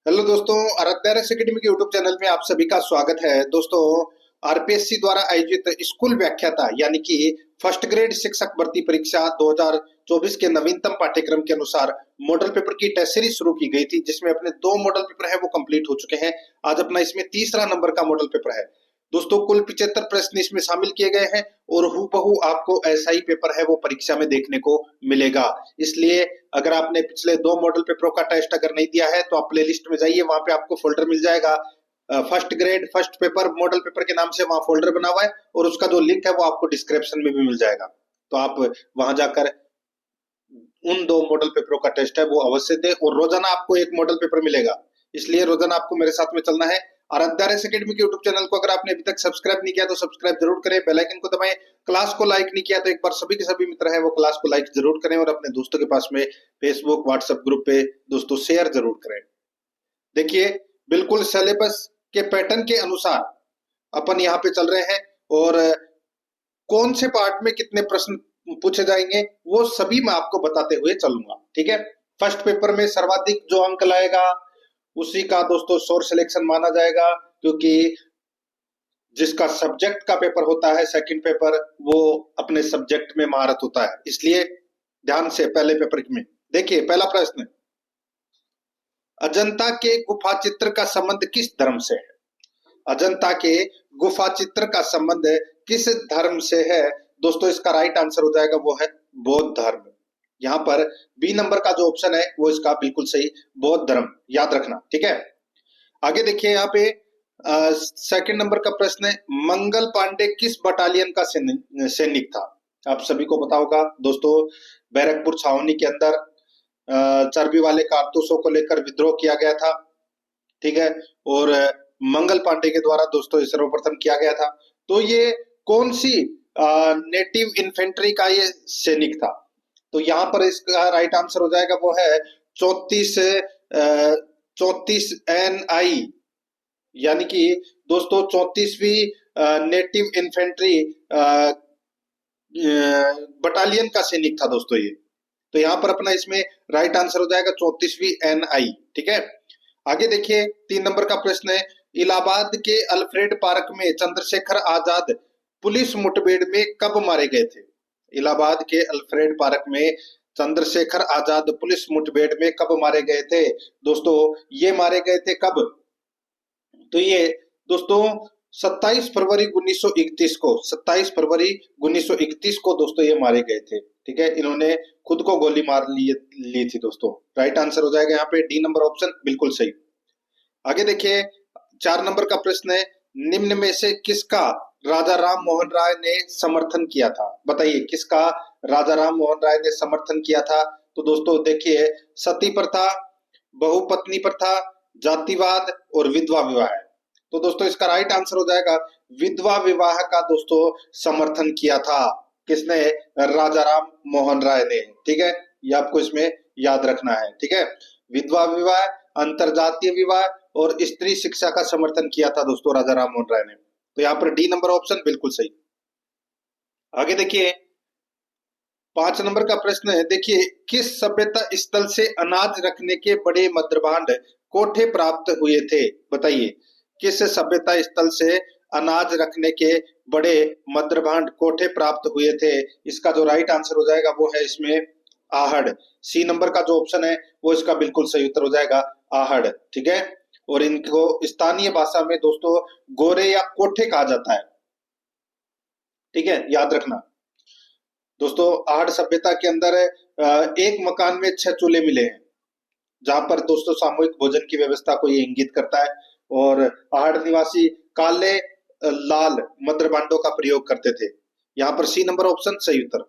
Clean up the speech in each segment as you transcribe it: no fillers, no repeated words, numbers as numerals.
Hello दोस्तों, Aaradhya academy के YouTube channel में आप सभी का स्वागत है। दोस्तों, आरपीएससी द्वारा आयोजित स्कूल व्याख्याता यानी कि फर्स्ट ग्रेड शिक्षक भर्ती परीक्षा 2024 के नवीनतम पाठ्यक्रम के अनुसार मॉडल पेपर की टेस्ट सीरीज शुरू की गई थी, जिसमें अपने 2 मॉडल पेपर है वो कंप्लीट हो चुके हैं। आज अपना इसमें तीसरा नंबर का मॉडल पेपर है। दोस्तों, कुल 75 प्रश्न इसमें शामिल किए गए हैं और हूबहू आपको ऐसा ही पेपर है वो परीक्षा में देखने को मिलेगा। इसलिए अगर आपने पिछले 2 मॉडल पेपरों का टेस्ट अगर नहीं दिया है तो आप प्लेलिस्ट में जाइए, वहां पे आपको फोल्डर मिल जाएगा। First grade first paper model paper के नाम से वहां फोल्डर बना हुआ है और उसका जो लिंक है वो आपको डिस्क्रिप्शन में भी मिल जाएगा। तो आप वहां जाकर उन 2 मॉडल पेपरों का टेस्ट है वो अवश्य दें और रोजाना आपको एक मॉडल पेपर मिलेगा। इसलिए रोजाना आपको मेरे साथ में चलना है। आराध्या एकेडमी के यूट्यूब चैनल को अगर आपने अभी तक सब्सक्राइब नहीं किया तो सब्सक्राइब जरूर करें, बेल आइकन को दबाएं। क्लास को लाइक नहीं किया तो एक बार सभी के सभी मित्र हैं वो क्लास को लाइक जरूर करें और अपने दोस्तों के पास में फेसबुक व्हाट्सएप ग्रुप पे दोस्तों शेयर जरूर करें। देखिए, बिल्कुल सिलेबस के पैटर्न के अनुसार अपन यहाँ पे चल रहे हैं और कौन से पार्ट में कितने प्रश्न पूछे जाएंगे वो सभी मैं आपको बताते हुए चलूंगा। ठीक है, फर्स्ट पेपर में सर्वाधिक जो अंक लाएगा उसी का दोस्तों सोर्स सिलेक्शन माना जाएगा, क्योंकि जिसका सब्जेक्ट का पेपर होता है सेकंड पेपर, वो अपने सब्जेक्ट में महारत होता है। इसलिए ध्यान से पहले पेपर में देखिए, पहला प्रश्न, अजंता के गुफा चित्र का संबंध किस धर्म से है? अजंता के गुफा चित्र का संबंध किस धर्म से है? दोस्तों, इसका राइट आंसर हो जाएगा वो है बौद्ध धर्म। यहाँ पर बी नंबर का जो ऑप्शन है वो इसका बिल्कुल सही, बौद्ध धर्म, याद रखना। ठीक है, आगे देखिए यहाँ पे सेकंड नंबर का प्रश्न है, मंगल पांडे किस बटालियन का सैनिक था? आप सभी को पता होगा दोस्तों, बैरकपुर छावनी के अंदर चर्बी वाले कारतूसों को लेकर विद्रोह किया गया था। ठीक है, और मंगल पांडे के द्वारा दोस्तों सर्वप्रथम किया गया था। तो ये कौन सी नेटिव इन्फेंट्री का ये सैनिक था? तो यहाँ पर इसका राइट आंसर हो जाएगा वो है 34 NI, यानी कि दोस्तों 34वीं नेटिव इन्फेंट्री बटालियन का सैनिक था दोस्तों ये। तो यहाँ पर अपना इसमें राइट आंसर हो जाएगा 34वीं NI। ठीक है, आगे देखिए 3 नंबर का प्रश्न है, इलाहाबाद के अल्फ्रेड पार्क में चंद्रशेखर आजाद पुलिस मुठभेड़ में कब मारे गए थे? इलाहाबाद के अल्फ्रेड पार्क में चंद्रशेखर आजाद पुलिस मुठभेड़ में कब मारे गए थे? दोस्तों, ये मारे गए थे कब? तो ये दोस्तों 27 फरवरी 1931 को, 27 फरवरी 1931 को दोस्तों ये मारे गए थे। ठीक है, इन्होंने खुद को गोली मार ली थी दोस्तों। राइट आंसर हो जाएगा यहाँ पे डी नंबर ऑप्शन, बिल्कुल सही। आगे देखिए 4 नंबर का प्रश्न है, निम्न में से किसका राजा राम मोहन राय ने समर्थन किया था? बताइए, किसका राजा राम मोहन राय ने समर्थन किया था? तो दोस्तों देखिए, सती प्रथा, बहुपत्नी प्रथा, जातिवाद और विधवा विवाह। तो दोस्तों इसका राइट आंसर हो जाएगा विधवा विवाह का दोस्तों समर्थन किया था। किसने? राजा राम मोहन राय ने। ठीक है, ये आपको इसमें याद रखना है। ठीक है, विधवा विवाह, अंतरजातीय विवाह और स्त्री शिक्षा का समर्थन किया था दोस्तों राजा राम मोहन राय ने। तो यहाँ पर डी नंबर ऑप्शन बिल्कुल सही। आगे देखिए 5 नंबर का प्रश्न है, देखिए किस सभ्यता स्थल से अनाज रखने के बड़े मध्यभांड कोठे प्राप्त हुए थे? बताइए, किस सभ्यता स्थल से अनाज रखने के बड़े मध्यभांड कोठे प्राप्त हुए थे? इसका जो राइट आंसर हो जाएगा वो है इसमें आहड़। सी नंबर का जो ऑप्शन है वो इसका बिल्कुल सही उत्तर हो जाएगा आहड़। ठीक है, और इनको स्थानीय भाषा में दोस्तों गोरे या कोठे कहा जाता है। ठीक है, याद रखना दोस्तों, आहड़ सभ्यता के अंदर एक मकान में 6 चूल्हे मिले हैं, जहां पर दोस्तों सामूहिक भोजन की व्यवस्था को ये इंगित करता है। और आहड़ निवासी काले लाल मध्यभांडों का प्रयोग करते थे। यहाँ पर सी नंबर ऑप्शन सही उत्तर।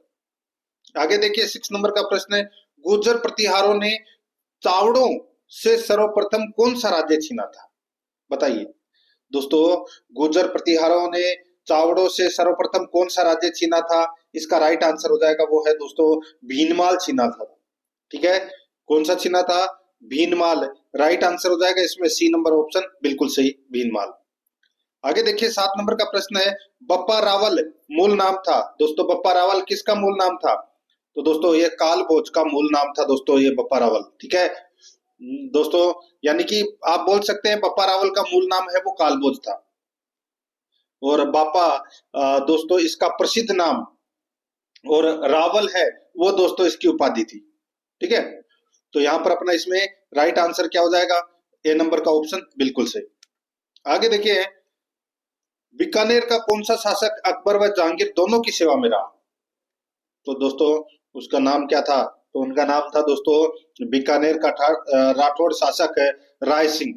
आगे देखिए 6 नंबर का प्रश्न है, गुर्जर प्रतिहारों ने चावड़ों से सर्वप्रथम कौन सा राज्य छीना था? बताइए दोस्तों, गुर्जर प्रतिहारों ने चावड़ों से सर्वप्रथम कौन सा राज्य छीना था? इसका राइट आंसर हो जाएगा वो है दोस्तों भीनमाल छीना था। ठीक है, कौन सा छीना था? भीनमाल। राइट आंसर हो जाएगा इसमें सी नंबर ऑप्शन, बिल्कुल सही, भीनमाल। आगे देखिए 7 नंबर का प्रश्न है, बप्पा रावल मूल नाम था। दोस्तों बप्पा रावल किसका मूल नाम था? तो दोस्तों ये काल भोज का मूल नाम था दोस्तों ये बप्पा रावल। ठीक है, दोस्तों, यानी कि आप बोल सकते हैं बप्पा रावल का मूल नाम है वो कालभोज था। और बापा दोस्तों इसका प्रसिद्ध नाम, और रावल है वो दोस्तों इसकी उपाधि थी। ठीक है, तो यहाँ पर अपना इसमें राइट आंसर क्या हो जाएगा? ए नंबर का ऑप्शन बिल्कुल सही। आगे देखिए, बीकानेर का कौन सा शासक अकबर व जहांगीर दोनों की सेवा में रहा? तो दोस्तों उसका नाम क्या था? तो उनका नाम था दोस्तों बीकानेर का राठौड़ शासक है राय सिंह।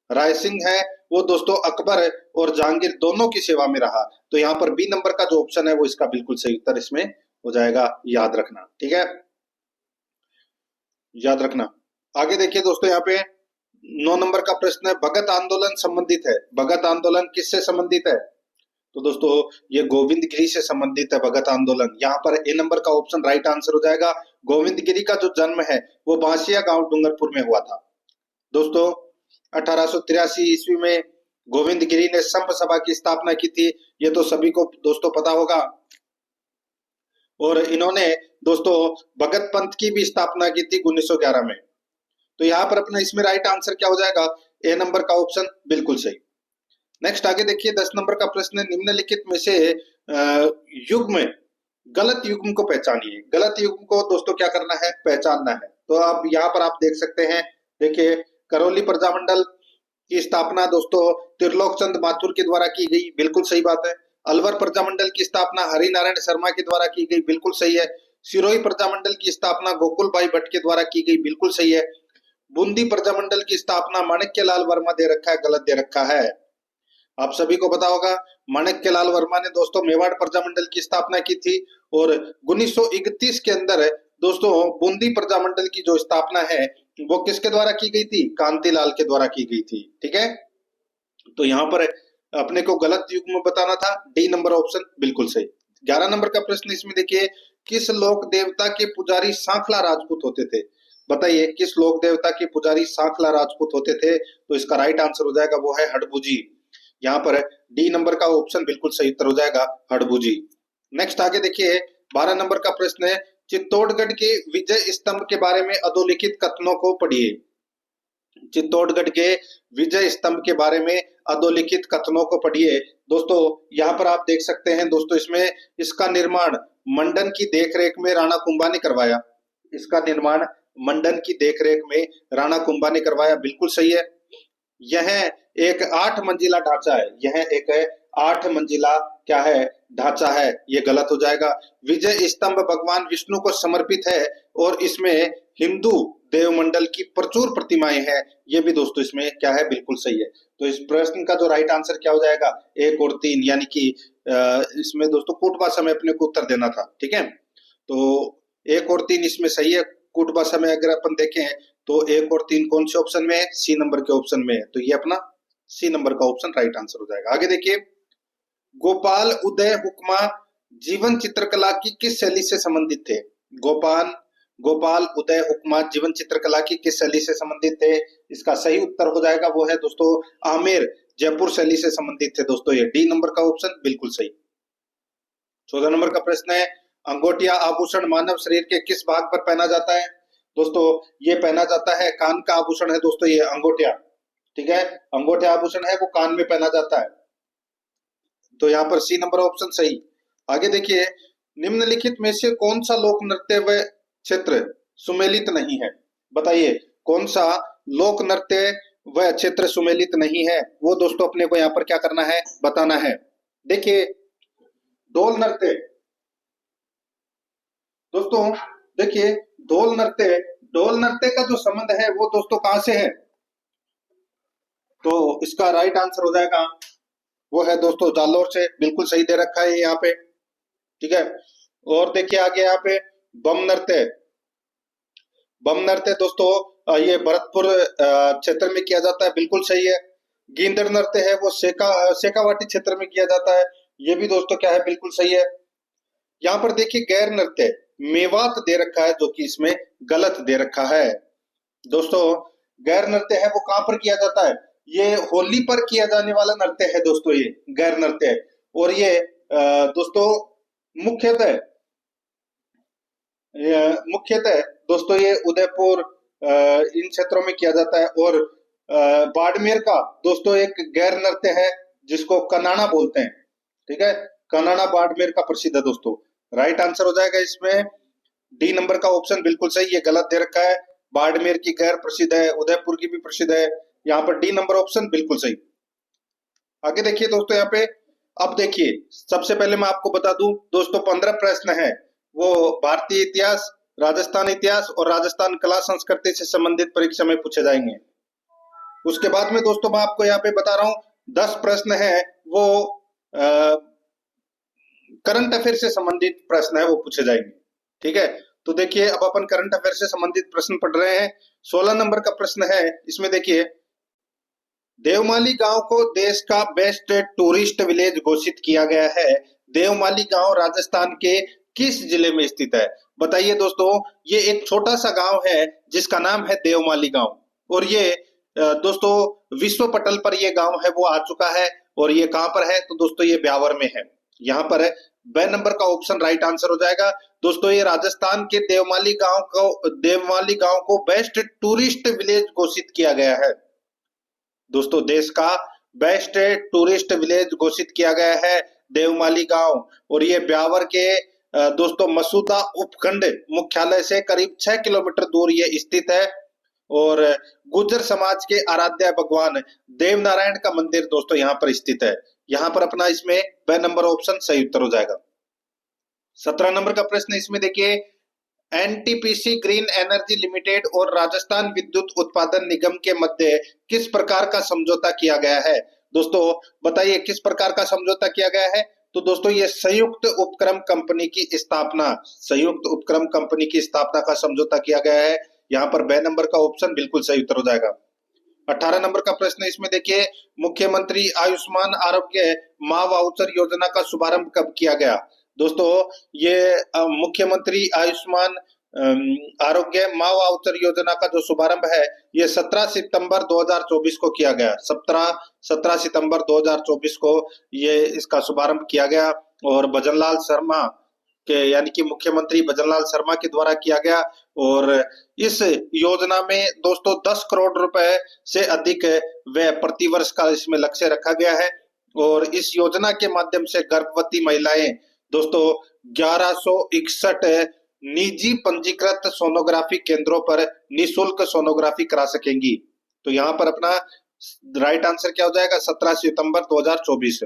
राय सिंह है वो दोस्तों अकबर और जहांगीर दोनों की सेवा में रहा। तो यहाँ पर बी नंबर का जो ऑप्शन है वो इसका बिल्कुल सही उत्तर इसमें हो जाएगा, याद रखना। ठीक है, याद रखना। आगे देखिए दोस्तों, यहाँ पे 9 नंबर का प्रश्न है, भगत आंदोलन संबंधित है। भगत आंदोलन किससे संबंधित है? तो दोस्तों ये गोविंद गिरी से संबंधित है भगत आंदोलन। यहाँ पर ए नंबर का ऑप्शन राइट आंसर हो जाएगा। गोविंद गिरी का जो जन्म है वो बांसिया गांव डूंगरपुर में हुआ था। दोस्तों 1883 ईस्वी में गोविंद गिरी ने संप सभा की स्थापना की थी, ये तो सभी को दोस्तों पता होगा। और इन्होंने दोस्तों भगत पंथ की भी स्थापना की थी 1911 में। तो यहाँ पर अपना इसमें राइट आंसर क्या हो जाएगा? ए नंबर का ऑप्शन बिल्कुल सही। नेक्स्ट आगे देखिए, 10 नंबर का प्रश्न है, निम्नलिखित में से युग्म गलत युग्म को पहचानिए। गलत युग्म को दोस्तों क्या करना है? पहचानना है। तो आप यहाँ पर आप देख सकते हैं, देखिए करौली प्रजामंडल की स्थापना दोस्तों त्रिलोक चंद माथुर के द्वारा की गई, बिल्कुल सही बात है। अलवर प्रजामंडल की स्थापना हरिनारायण शर्मा के द्वारा की गई, बिल्कुल सही है। सिरोही प्रजामंडल की स्थापना गोकुल भाई भट्ट के द्वारा की गई, बिल्कुल सही है। बूंदी प्रजामंडल की स्थापना माणिक्य लाल वर्मा दे रखा है, गलत दे रखा है। आप सभी को पता होगा माणिक्य लाल वर्मा ने दोस्तों मेवाड़ प्रजामंडल की स्थापना की थी, और 1931 के अंदर दोस्तों बूंदी प्रजामंडल की जो स्थापना है वो किसके द्वारा की गई थी? कांतिलाल के द्वारा की गई थी। ठीक है, तो यहाँ पर अपने को गलत युग्म बताना था, डी नंबर ऑप्शन बिल्कुल सही। 11 नंबर का प्रश्न इसमें देखिए, किस लोक देवता के पुजारी सांखला राजपूत होते थे? बताइए किस लोक देवता के पुजारी सांखला राजपूत होते थे? तो इसका राइट आंसर हो जाएगा वो है हडबूजी। यहाँ पर डी नंबर का ऑप्शन बिल्कुल सही उत्तर हो जाएगा, हडबूजी। नेक्स्ट आगे देखिए, 12 नंबर का प्रश्न है, चित्तौड़गढ़ के विजय स्तंभ के बारे में अधोलिखित कथनों को पढ़िए। चित्तौड़गढ़ के विजय स्तंभ के बारे में अधोलिखित कथनों को पढ़िए। दोस्तों यहाँ पर आप देख सकते हैं दोस्तों, इसमें इसका निर्माण मंडन की देखरेख में राणा कुंभा ने करवाया। इसका निर्माण मंडन की देखरेख में राणा कुंभा ने करवाया, बिल्कुल सही है। यह एक 8 मंजिला ढांचा है, यह एक 8 मंजिला क्या है? ढांचा है, ये गलत हो जाएगा। विजय स्तंभ भगवान विष्णु को समर्पित है और इसमें हिंदू देवमंडल की प्रचुर प्रतिमाएं हैं, ये भी दोस्तों इसमें क्या है? बिल्कुल सही है। तो इस प्रश्न का जो राइट आंसर क्या हो जाएगा? 1 और 3, यानी कि इसमें दोस्तों कूट भाषा में अपने को उत्तर देना था। ठीक है, तो 1 और 3 इसमें सही है। कूट भाषा में अगर अपन देखें तो 1 और 3 कौन से ऑप्शन में है? सी नंबर के ऑप्शन में है। तो ये अपना सी नंबर का ऑप्शन राइट आंसर हो जाएगा। आगे देखिए, गोपाल उदय हुक्मा जीवन चित्रकला की किस शैली से संबंधित थे? गोपाल उदय हुक्मा जीवन चित्रकला की किस शैली से संबंधित थे? इसका सही उत्तर हो जाएगा वो है दोस्तों आमेर जयपुर शैली से संबंधित थे। दोस्तों ये डी नंबर का ऑप्शन बिल्कुल सही। 14 नंबर का प्रश्न है, अंगोटिया आभूषण मानव शरीर के किस भाग पर पहना जाता है? दोस्तों ये पहना जाता है, कान का आभूषण है दोस्तों ये अंगोटिया। ठीक है, अंगोटिया आभूषण है वो कान में पहना जाता है। तो यहाँ पर सी नंबर ऑप्शन सही। आगे देखिए, निम्नलिखित में से कौन सा लोक नृत्य व क्षेत्र सुमेलित नहीं है? बताइए कौन सा लोक नृत्य व क्षेत्र सुमेलित नहीं है? वो दोस्तों अपने को यहाँ पर क्या करना है? बताना है। देखिए ढोल नृत्य, दोस्तों देखिए ढोल नृत्य का जो संबंध है वो दोस्तों कहां से है? तो इसका राइट आंसर हो जाएगा वो है दोस्तों जालोर से, बिल्कुल सही दे रखा है यहाँ पे। ठीक है, और देखिए आगे यहाँ पे बम नृत्य दोस्तों ये भरतपुर क्षेत्र में किया जाता है, बिल्कुल सही है। गींदड़ नृत्य है वो शेखावाटी क्षेत्र में किया जाता है, ये भी दोस्तों क्या है? बिल्कुल सही है। यहाँ पर देखिए गैर नृत्य मेवात दे रखा है, जो कि इसमें गलत दे रखा है। दोस्तों गैर नृत्य है वो कहां पर किया जाता है? ये होली पर किया जाने वाला नृत्य है दोस्तों, ये गैर नृत्य है। और ये दोस्तों मुख्यतः दोस्तों ये उदयपुर इन क्षेत्रों में किया जाता है। और बाड़मेर का दोस्तों एक गैर नृत्य है जिसको कनाडा बोलते हैं, ठीक है। कनाडा बाड़मेर का प्रसिद्ध है दोस्तों। राइट आंसर हो जाएगा इसमें डी नंबर का ऑप्शन बिल्कुल सही, ये गलत दे रखा है। बाड़मेर की गैर प्रसिद्ध है, उदयपुर की भी प्रसिद्ध है। यहाँ पर डी नंबर ऑप्शन बिल्कुल सही। आगे देखिए दोस्तों यहाँ पे, अब देखिए सबसे पहले मैं आपको बता दूं दोस्तों 15 प्रश्न है वो भारतीय इतिहास, राजस्थान इतिहास और राजस्थान कला संस्कृति से संबंधित परीक्षा में पूछे जाएंगे। उसके बाद में दोस्तों मैं आपको यहाँ पे बता रहा हूँ 10 प्रश्न है वो करंट अफेयर से संबंधित प्रश्न है वो पूछे जाएंगे, ठीक है। तो देखिए अब अपन करंट अफेयर से संबंधित प्रश्न पढ़ रहे हैं। 16 नंबर का प्रश्न है, इसमें देखिए देवमाली गांव को देश का बेस्ट टूरिस्ट विलेज घोषित किया गया है। देवमाली गांव राजस्थान के किस जिले में स्थित है? बताइए दोस्तों, ये एक छोटा सा गांव है जिसका नाम है देवमाली गांव, और ये दोस्तों विश्व पटल पर ये गांव है वो आ चुका है। और ये कहां पर है? तो दोस्तों ये ब्यावर में है, यहाँ पर है। ब नंबर का ऑप्शन राइट आंसर हो जाएगा। दोस्तों ये राजस्थान के देवमाली गांव को बेस्ट टूरिस्ट विलेज घोषित किया गया है। दोस्तों देश का बेस्ट टूरिस्ट विलेज घोषित किया गया है देवमाली गांव, और ये ब्यावर के दोस्तों मसूदा उपखंड मुख्यालय से करीब 6 किलोमीटर दूर ये स्थित है। और गुर्जर समाज के आराध्य भगवान देवनारायण का मंदिर दोस्तों यहाँ पर स्थित है। यहाँ पर अपना इसमें ब नंबर ऑप्शन सही उत्तर हो जाएगा। 17 नंबर का प्रश्न इसमें देखिए, एनटीपीसी ग्रीन एनर्जी लिमिटेड और राजस्थान विद्युत उत्पादन निगम के मध्य किस प्रकार का समझौता किया गया है? दोस्तों बताइए किस प्रकार का समझौता किया गया है? तो दोस्तों ये संयुक्त उपक्रम कंपनी की स्थापना का समझौता किया गया है। यहाँ पर ब नंबर का ऑप्शन बिल्कुल सही उत्तर हो जाएगा। 18 नंबर का प्रश्न इसमें देखिए, मुख्यमंत्री आयुष्मान आरोग्य माँ वाउचर योजना का शुभारंभ कब किया गया? दोस्तों ये मुख्यमंत्री आयुष्मान आरोग्य माँ वाउचर योजना का जो शुभारंभ है ये 17 सितंबर 2024 को किया गया। 17 सितंबर 2024 को ये इसका शुभारंभ किया गया, और भजनलाल शर्मा के यानी कि मुख्यमंत्री भजनलाल शर्मा के द्वारा किया गया। और इस योजना में दोस्तों 10 करोड़ रुपए से अधिक व्यय प्रति वर्ष का इसमें लक्ष्य रखा गया है। और इस योजना के माध्यम से गर्भवती महिलाएं दोस्तों 1161 निजी पंजीकृत सोनोग्राफी केंद्रों पर निःशुल्क सोनोग्राफी करा सकेंगी। तो यहाँ पर अपना राइट आंसर क्या हो जाएगा? 17 सितंबर 2024।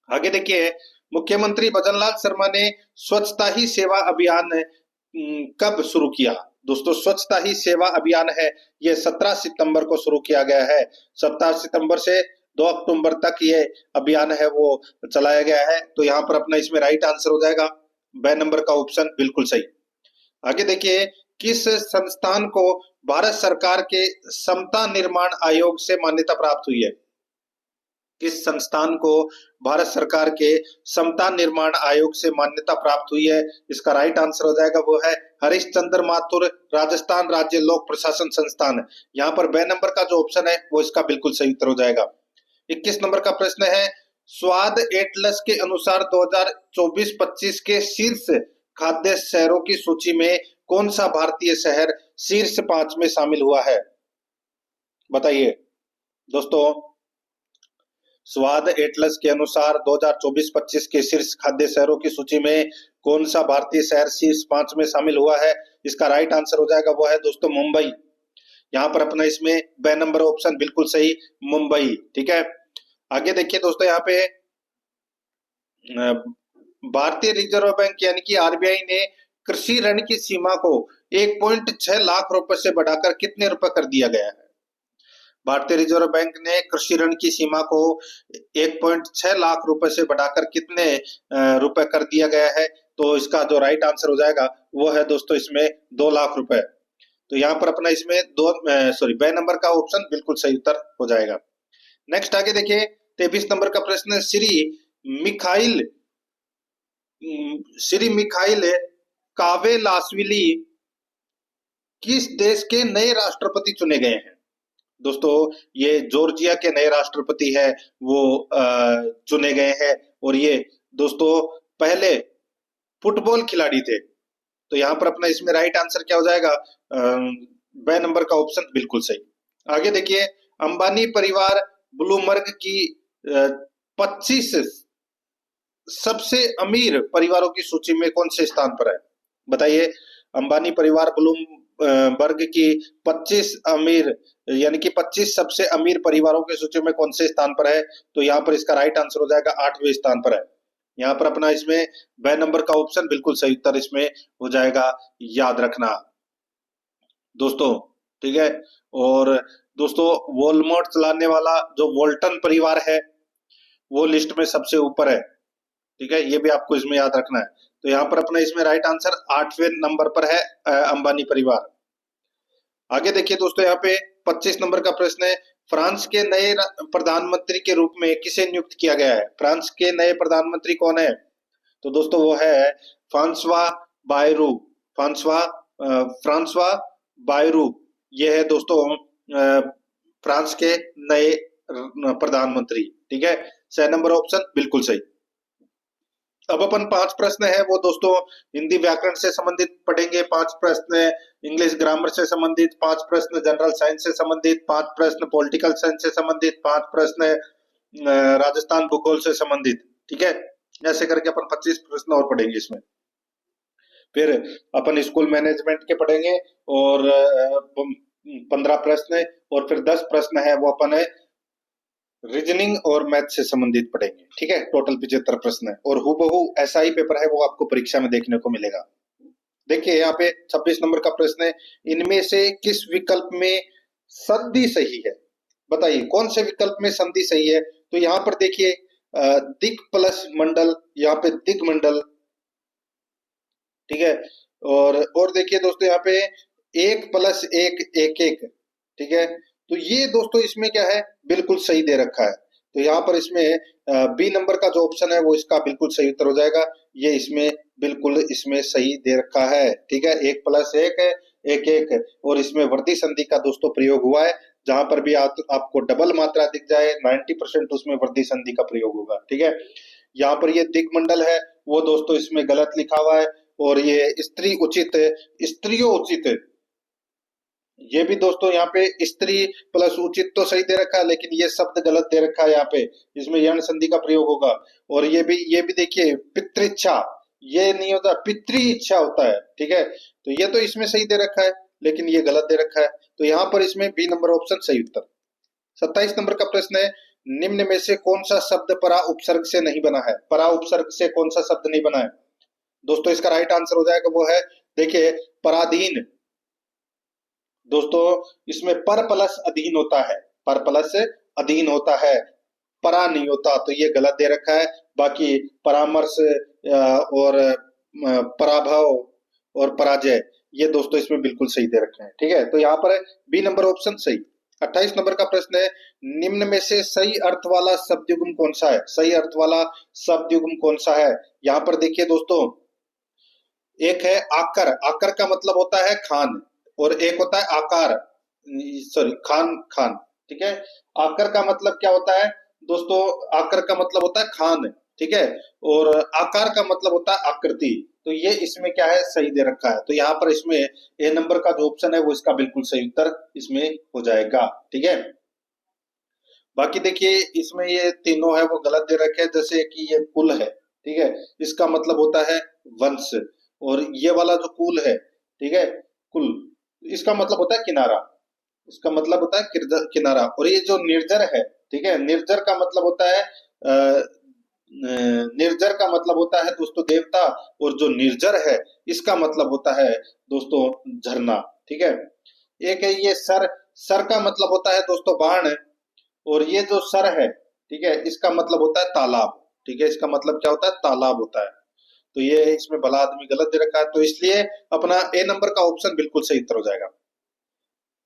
आगे देखिए, मुख्यमंत्री भजनलाल शर्मा ने स्वच्छता ही सेवा अभियान कब शुरू किया? दोस्तों स्वच्छता ही सेवा अभियान है ये 17 सितंबर को शुरू किया गया है। 17 सितंबर से 2 अक्टूबर तक ये अभियान है वो चलाया गया है। तो यहाँ पर अपना इसमें राइट आंसर हो जाएगा ब नंबर का ऑप्शन बिल्कुल सही। आगे देखिए, किस संस्थान को भारत सरकार के समता निर्माण आयोग से मान्यता प्राप्त हुई है? किस संस्थान को भारत सरकार के समता निर्माण आयोग से मान्यता प्राप्त हुई है? इसका राइट आंसर हो जाएगा वो है हरिश्चंद्र माथुर राजस्थान राज्य लोक प्रशासन संस्थान। यहाँ पर ब नंबर का जो ऑप्शन है वो इसका बिल्कुल सही उत्तर हो जाएगा। 21 नंबर का प्रश्न है, स्वाद एटलस के अनुसार 2024-25 के शीर्ष खाद्य शहरों की सूची में कौन सा भारतीय शहर शीर्ष 5 में शामिल हुआ है? बताइए दोस्तों, स्वाद एटलस के अनुसार 2024-25 के शीर्ष खाद्य शहरों की सूची में कौन सा भारतीय शहर शीर्ष 5 में शामिल हुआ है? इसका राइट आंसर हो जाएगा वो है दोस्तों मुंबई। यहाँ पर अपना इसमें ब नंबर ऑप्शन बिल्कुल सही, मुंबई, ठीक है। आगे देखिए दोस्तों, यहाँ पे भारतीय रिजर्व बैंक यानी कि आरबीआई ने कृषि ऋण की सीमा को 1.6 लाख रुपए से बढ़ाकर कितने रुपए कर दिया गया है? भारतीय रिजर्व बैंक ने कृषि ऋण की सीमा को 1.6 लाख रुपए से बढ़ाकर कितने रुपए कर दिया गया है? तो इसका जो राइट आंसर हो जाएगा वो है दोस्तों इसमें 2 लाख रुपए। तो यहाँ पर अपना इसमें ब नंबर का ऑप्शन बिल्कुल सही उत्तर हो जाएगा। नेक्स्ट आगे देखिए, 23 नंबर का प्रश्न, श्री मिखाइल कावेलासविली किस देश के नए राष्ट्रपति चुने गए हैं? दोस्तों ये जॉर्जिया के नए राष्ट्रपति है वो चुने गए हैं, और ये दोस्तों पहले फुटबॉल खिलाड़ी थे। तो यहाँ पर अपना इसमें राइट आंसर क्या हो जाएगा? ब नंबर का ऑप्शन बिल्कुल सही। आगे देखिए, अंबानी परिवार ब्लूमबर्ग की 25 सबसे अमीर परिवारों की सूची में कौन से स्थान पर है? बताइए, अंबानी परिवार ब्लूमबर्ग की 25 अमीर यानी कि 25 सबसे अमीर परिवारों की सूची में कौन से स्थान पर है? तो यहाँ पर इसका राइट आंसर हो जाएगा 8वें स्थान पर है। यहाँ पर अपना इसमें ब नंबर का ऑप्शन बिल्कुल सही उत्तर इसमें हो जाएगा, याद रखना दोस्तों, ठीक है। और दोस्तों, वॉलमार्ट चलाने वाला जो वोल्टन परिवार है वो लिस्ट में सबसे ऊपर है, ठीक है, ये भी आपको इसमें याद रखना है। तो यहाँ पर अपना इसमें राइट आंसर 8वें नंबर पर है अंबानी परिवार। आगे देखिए दोस्तों, यहाँ पे 25 नंबर का प्रश्न है, फ्रांस के नए प्रधानमंत्री के रूप में किसे नियुक्त किया गया है? फ्रांस के नए प्रधानमंत्री कौन है? तो दोस्तों वो है फ्रांसवा बायरू। फ्रांसवा बायरू, ये है दोस्तों फ्रांस के नए प्रधानमंत्री, ठीक है। स नंबर ऑप्शन बिल्कुल सही। अब अपन 5 प्रश्न है वो दोस्तों हिंदी व्याकरण से संबंधित पढ़ेंगे, 5 प्रश्न इंग्लिश ग्रामर से संबंधित, 5 प्रश्न जनरल साइंस से संबंधित, 5 प्रश्न पॉलिटिकल साइंस से संबंधित, 5 प्रश्न राजस्थान भूगोल से संबंधित, ठीक है। ऐसे करके अपन 25 प्रश्न और पढ़ेंगे इसमें। फिर अपन स्कूल मैनेजमेंट के पढ़ेंगे और 15 प्रश्न, और फिर 10 प्रश्न है वो अपन रीजनिंग और मैथ से संबंधित पढ़ेंगे, ठीक है। टोटल 75 प्रश्न है और हूबहू ऐसा ही पेपर है वो आपको परीक्षा में देखने को मिलेगा। देखिए यहाँ पे 26 नंबर का प्रश्न है, इनमें से किस विकल्प में संधि सही है? बताइए कौन से विकल्प में संधि सही है? तो यहाँ पर देखिए दिक् प्लस मंडल, यहाँ पे दिग्मंडल, ठीक है। और देखिए दोस्तों यहाँ पे 1 + 1 1 1, ठीक है। तो ये दोस्तों इसमें क्या है, बिल्कुल सही दे रखा है। तो यहाँ पर इसमें बी नंबर का जो ऑप्शन है वो इसका बिल्कुल सही उत्तर हो जाएगा। ये इसमें बिल्कुल इसमें सही दे रखा है, ठीक है। 1 + 1 है 1 1, और इसमें वर्धी संधि का दोस्तों प्रयोग हुआ है। जहां पर भी आपको डबल मात्रा दिख जाए 90% उसमें वर्धी संधि का प्रयोग होगा, ठीक है। यहाँ पर ये दिग्मंडल है वो दोस्तों इसमें गलत लिखा हुआ है, और ये स्त्री उचित, स्त्रियों उचित, ये भी दोस्तों यहाँ पे स्त्री प्लस उचित तो सही दे रखा है, लेकिन ये शब्द गलत दे रखा है यहाँ पे, इसमें यण संधि का प्रयोग होगा। और ये भी देखिए पितृइच्छा, ये नहीं होता, पितृ इच्छा होता है, ठीक है। तो ये तो इसमें सही दे रखा है, लेकिन ये गलत दे रखा है। तो यहाँ पर इसमें बी नंबर ऑप्शन सही उत्तर। 27 नंबर का प्रश्न है, निम्न में से कौन सा शब्द परा उपसर्ग से नहीं बना है? परा उपसर्ग से कौन सा शब्द नहीं बना है? दोस्तों इसका राइट आंसर हो जाएगा वो है, देखिए पराधीन। दोस्तों इसमें पर प्लस अधीन होता है, पर प्लस अधीन होता है, परा नहीं होता, तो ये गलत दे रखा है। बाकी परामर्श और पराभव और पराजय, ये दोस्तों इसमें बिल्कुल सही दे रखे हैं, ठीक है। तो यहाँ पर बी नंबर ऑप्शन सही। 28 नंबर का प्रश्न है, निम्न में से सही अर्थ वाला शब्द युग्म कौन सा है? सही अर्थ वाला शब्द युग्म कौन सा है? यहाँ पर देखिए दोस्तों, एक है आकर, आकर का मतलब होता है खान, और एक होता है आकार, सॉरी खान खान, ठीक है। आकर का मतलब क्या होता है दोस्तों? आकर का मतलब होता है खान, ठीक है, और आकार का मतलब होता है आकृति। तो ये इसमें क्या है, सही दे रखा है। तो यहाँ पर इसमें ए नंबर का जो ऑप्शन है वो इसका बिल्कुल सही उत्तर इसमें हो जाएगा, ठीक है। बाकी देखिए इसमें ये तीनों है वो गलत दे रखे हैं, जैसे कि ये कुल है, ठीक है, इसका मतलब होता है वंश, और ये वाला जो कुल है, ठीक है, कुल, इसका मतलब होता है किनारा, इसका मतलब होता है किनारा। और ये जो निर्जर है, ठीक है, निर्जर का मतलब होता है निर्जर का मतलब होता है दोस्तों देवता, और जो निर्जर है इसका मतलब होता है दोस्तों झरना, ठीक है। एक है ये सर, सर का मतलब होता है दोस्तों बाण, और ये जो सर है, ठीक है, इसका मतलब होता है तालाब, ठीक है, इसका मतलब क्या होता है, तालाब होता है। तो ये इसमें भला आदमी गलत दे रखा है, तो इसलिए अपना ए नंबर का ऑप्शन बिल्कुल सही उत्तर हो जाएगा।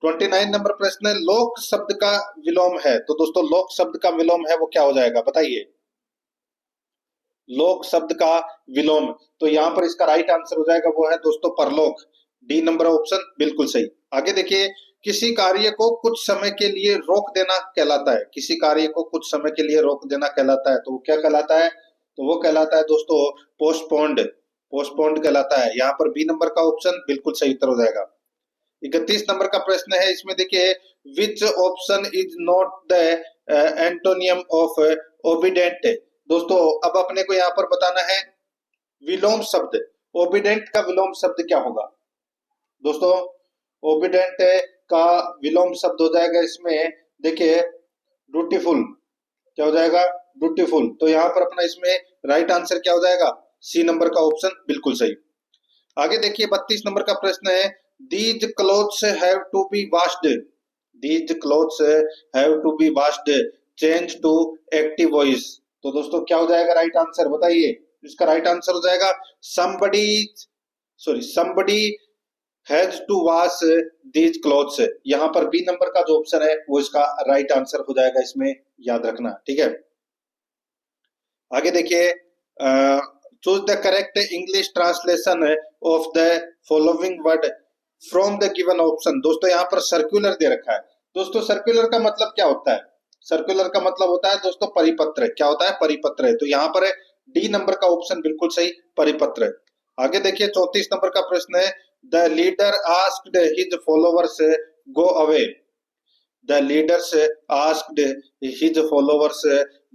29 नंबर प्रश्न है, लोक शब्द का विलोम है, तो दोस्तों लोक शब्द का विलोम है वो क्या हो जाएगा, बताइए। लोक शब्द का विलोम, तो यहाँ पर इसका राइट आंसर हो जाएगा वो है दोस्तों परलोक। डी नंबर ऑप्शन बिल्कुल सही। आगे देखिए, किसी कार्य को कुछ समय के लिए रोक देना कहलाता है, किसी कार्य को कुछ समय के लिए रोक देना कहलाता है, तो वो क्या कहलाता है? तो वो कहलाता है दोस्तों पोस्टपोन्ड, पोस्टपोन्ड कहलाता है। यहाँ पर बी नंबर का ऑप्शन बिल्कुल सही उत्तर हो जाएगा। 31 नंबर का प्रश्न है, इसमें देखिए which option is not the antonym of obedient. दोस्तों अब अपने को यहाँ पर बताना है विलोम शब्द। ओबिडेंट का विलोम शब्द क्या होगा दोस्तों? ओबिडेंट का विलोम शब्द हो जाएगा इसमें देखिए ड्यूटीफुल। क्या हो जाएगा? ड्यूटीफुल। तो यहाँ पर अपना इसमें राइट आंसर क्या हो जाएगा? सी नंबर का ऑप्शन बिल्कुल सही। आगे देखिए 32 नंबर का प्रश्न है, these clothes have to be washed. These clothes have to be washed, change to active voice. तो दोस्तों क्या हो जाएगा राइट आंसर बताइए? इसका राइट आंसर हो जाएगा somebody has to wash these clothes. यहाँ पर बी नंबर का जो ऑप्शन है वो इसका राइट आंसर हो जाएगा, इसमें याद रखना, ठीक है। आगे देखिए choose the correct English translation of the following word from the given option. दोस्तों यहाँ पर सर्कुलर दे रखा है। दोस्तों सर्कुलर का मतलब क्या होता है? सर्कुलर का मतलब होता है दोस्तों परिपत्र। क्या होता है? परिपत्र। तो यहाँ पर डी नंबर का ऑप्शन बिल्कुल सही, परिपत्र। आगे देखिए 34 नंबर का प्रश्न है, the leader asked his followers go away. The leaders asked his followers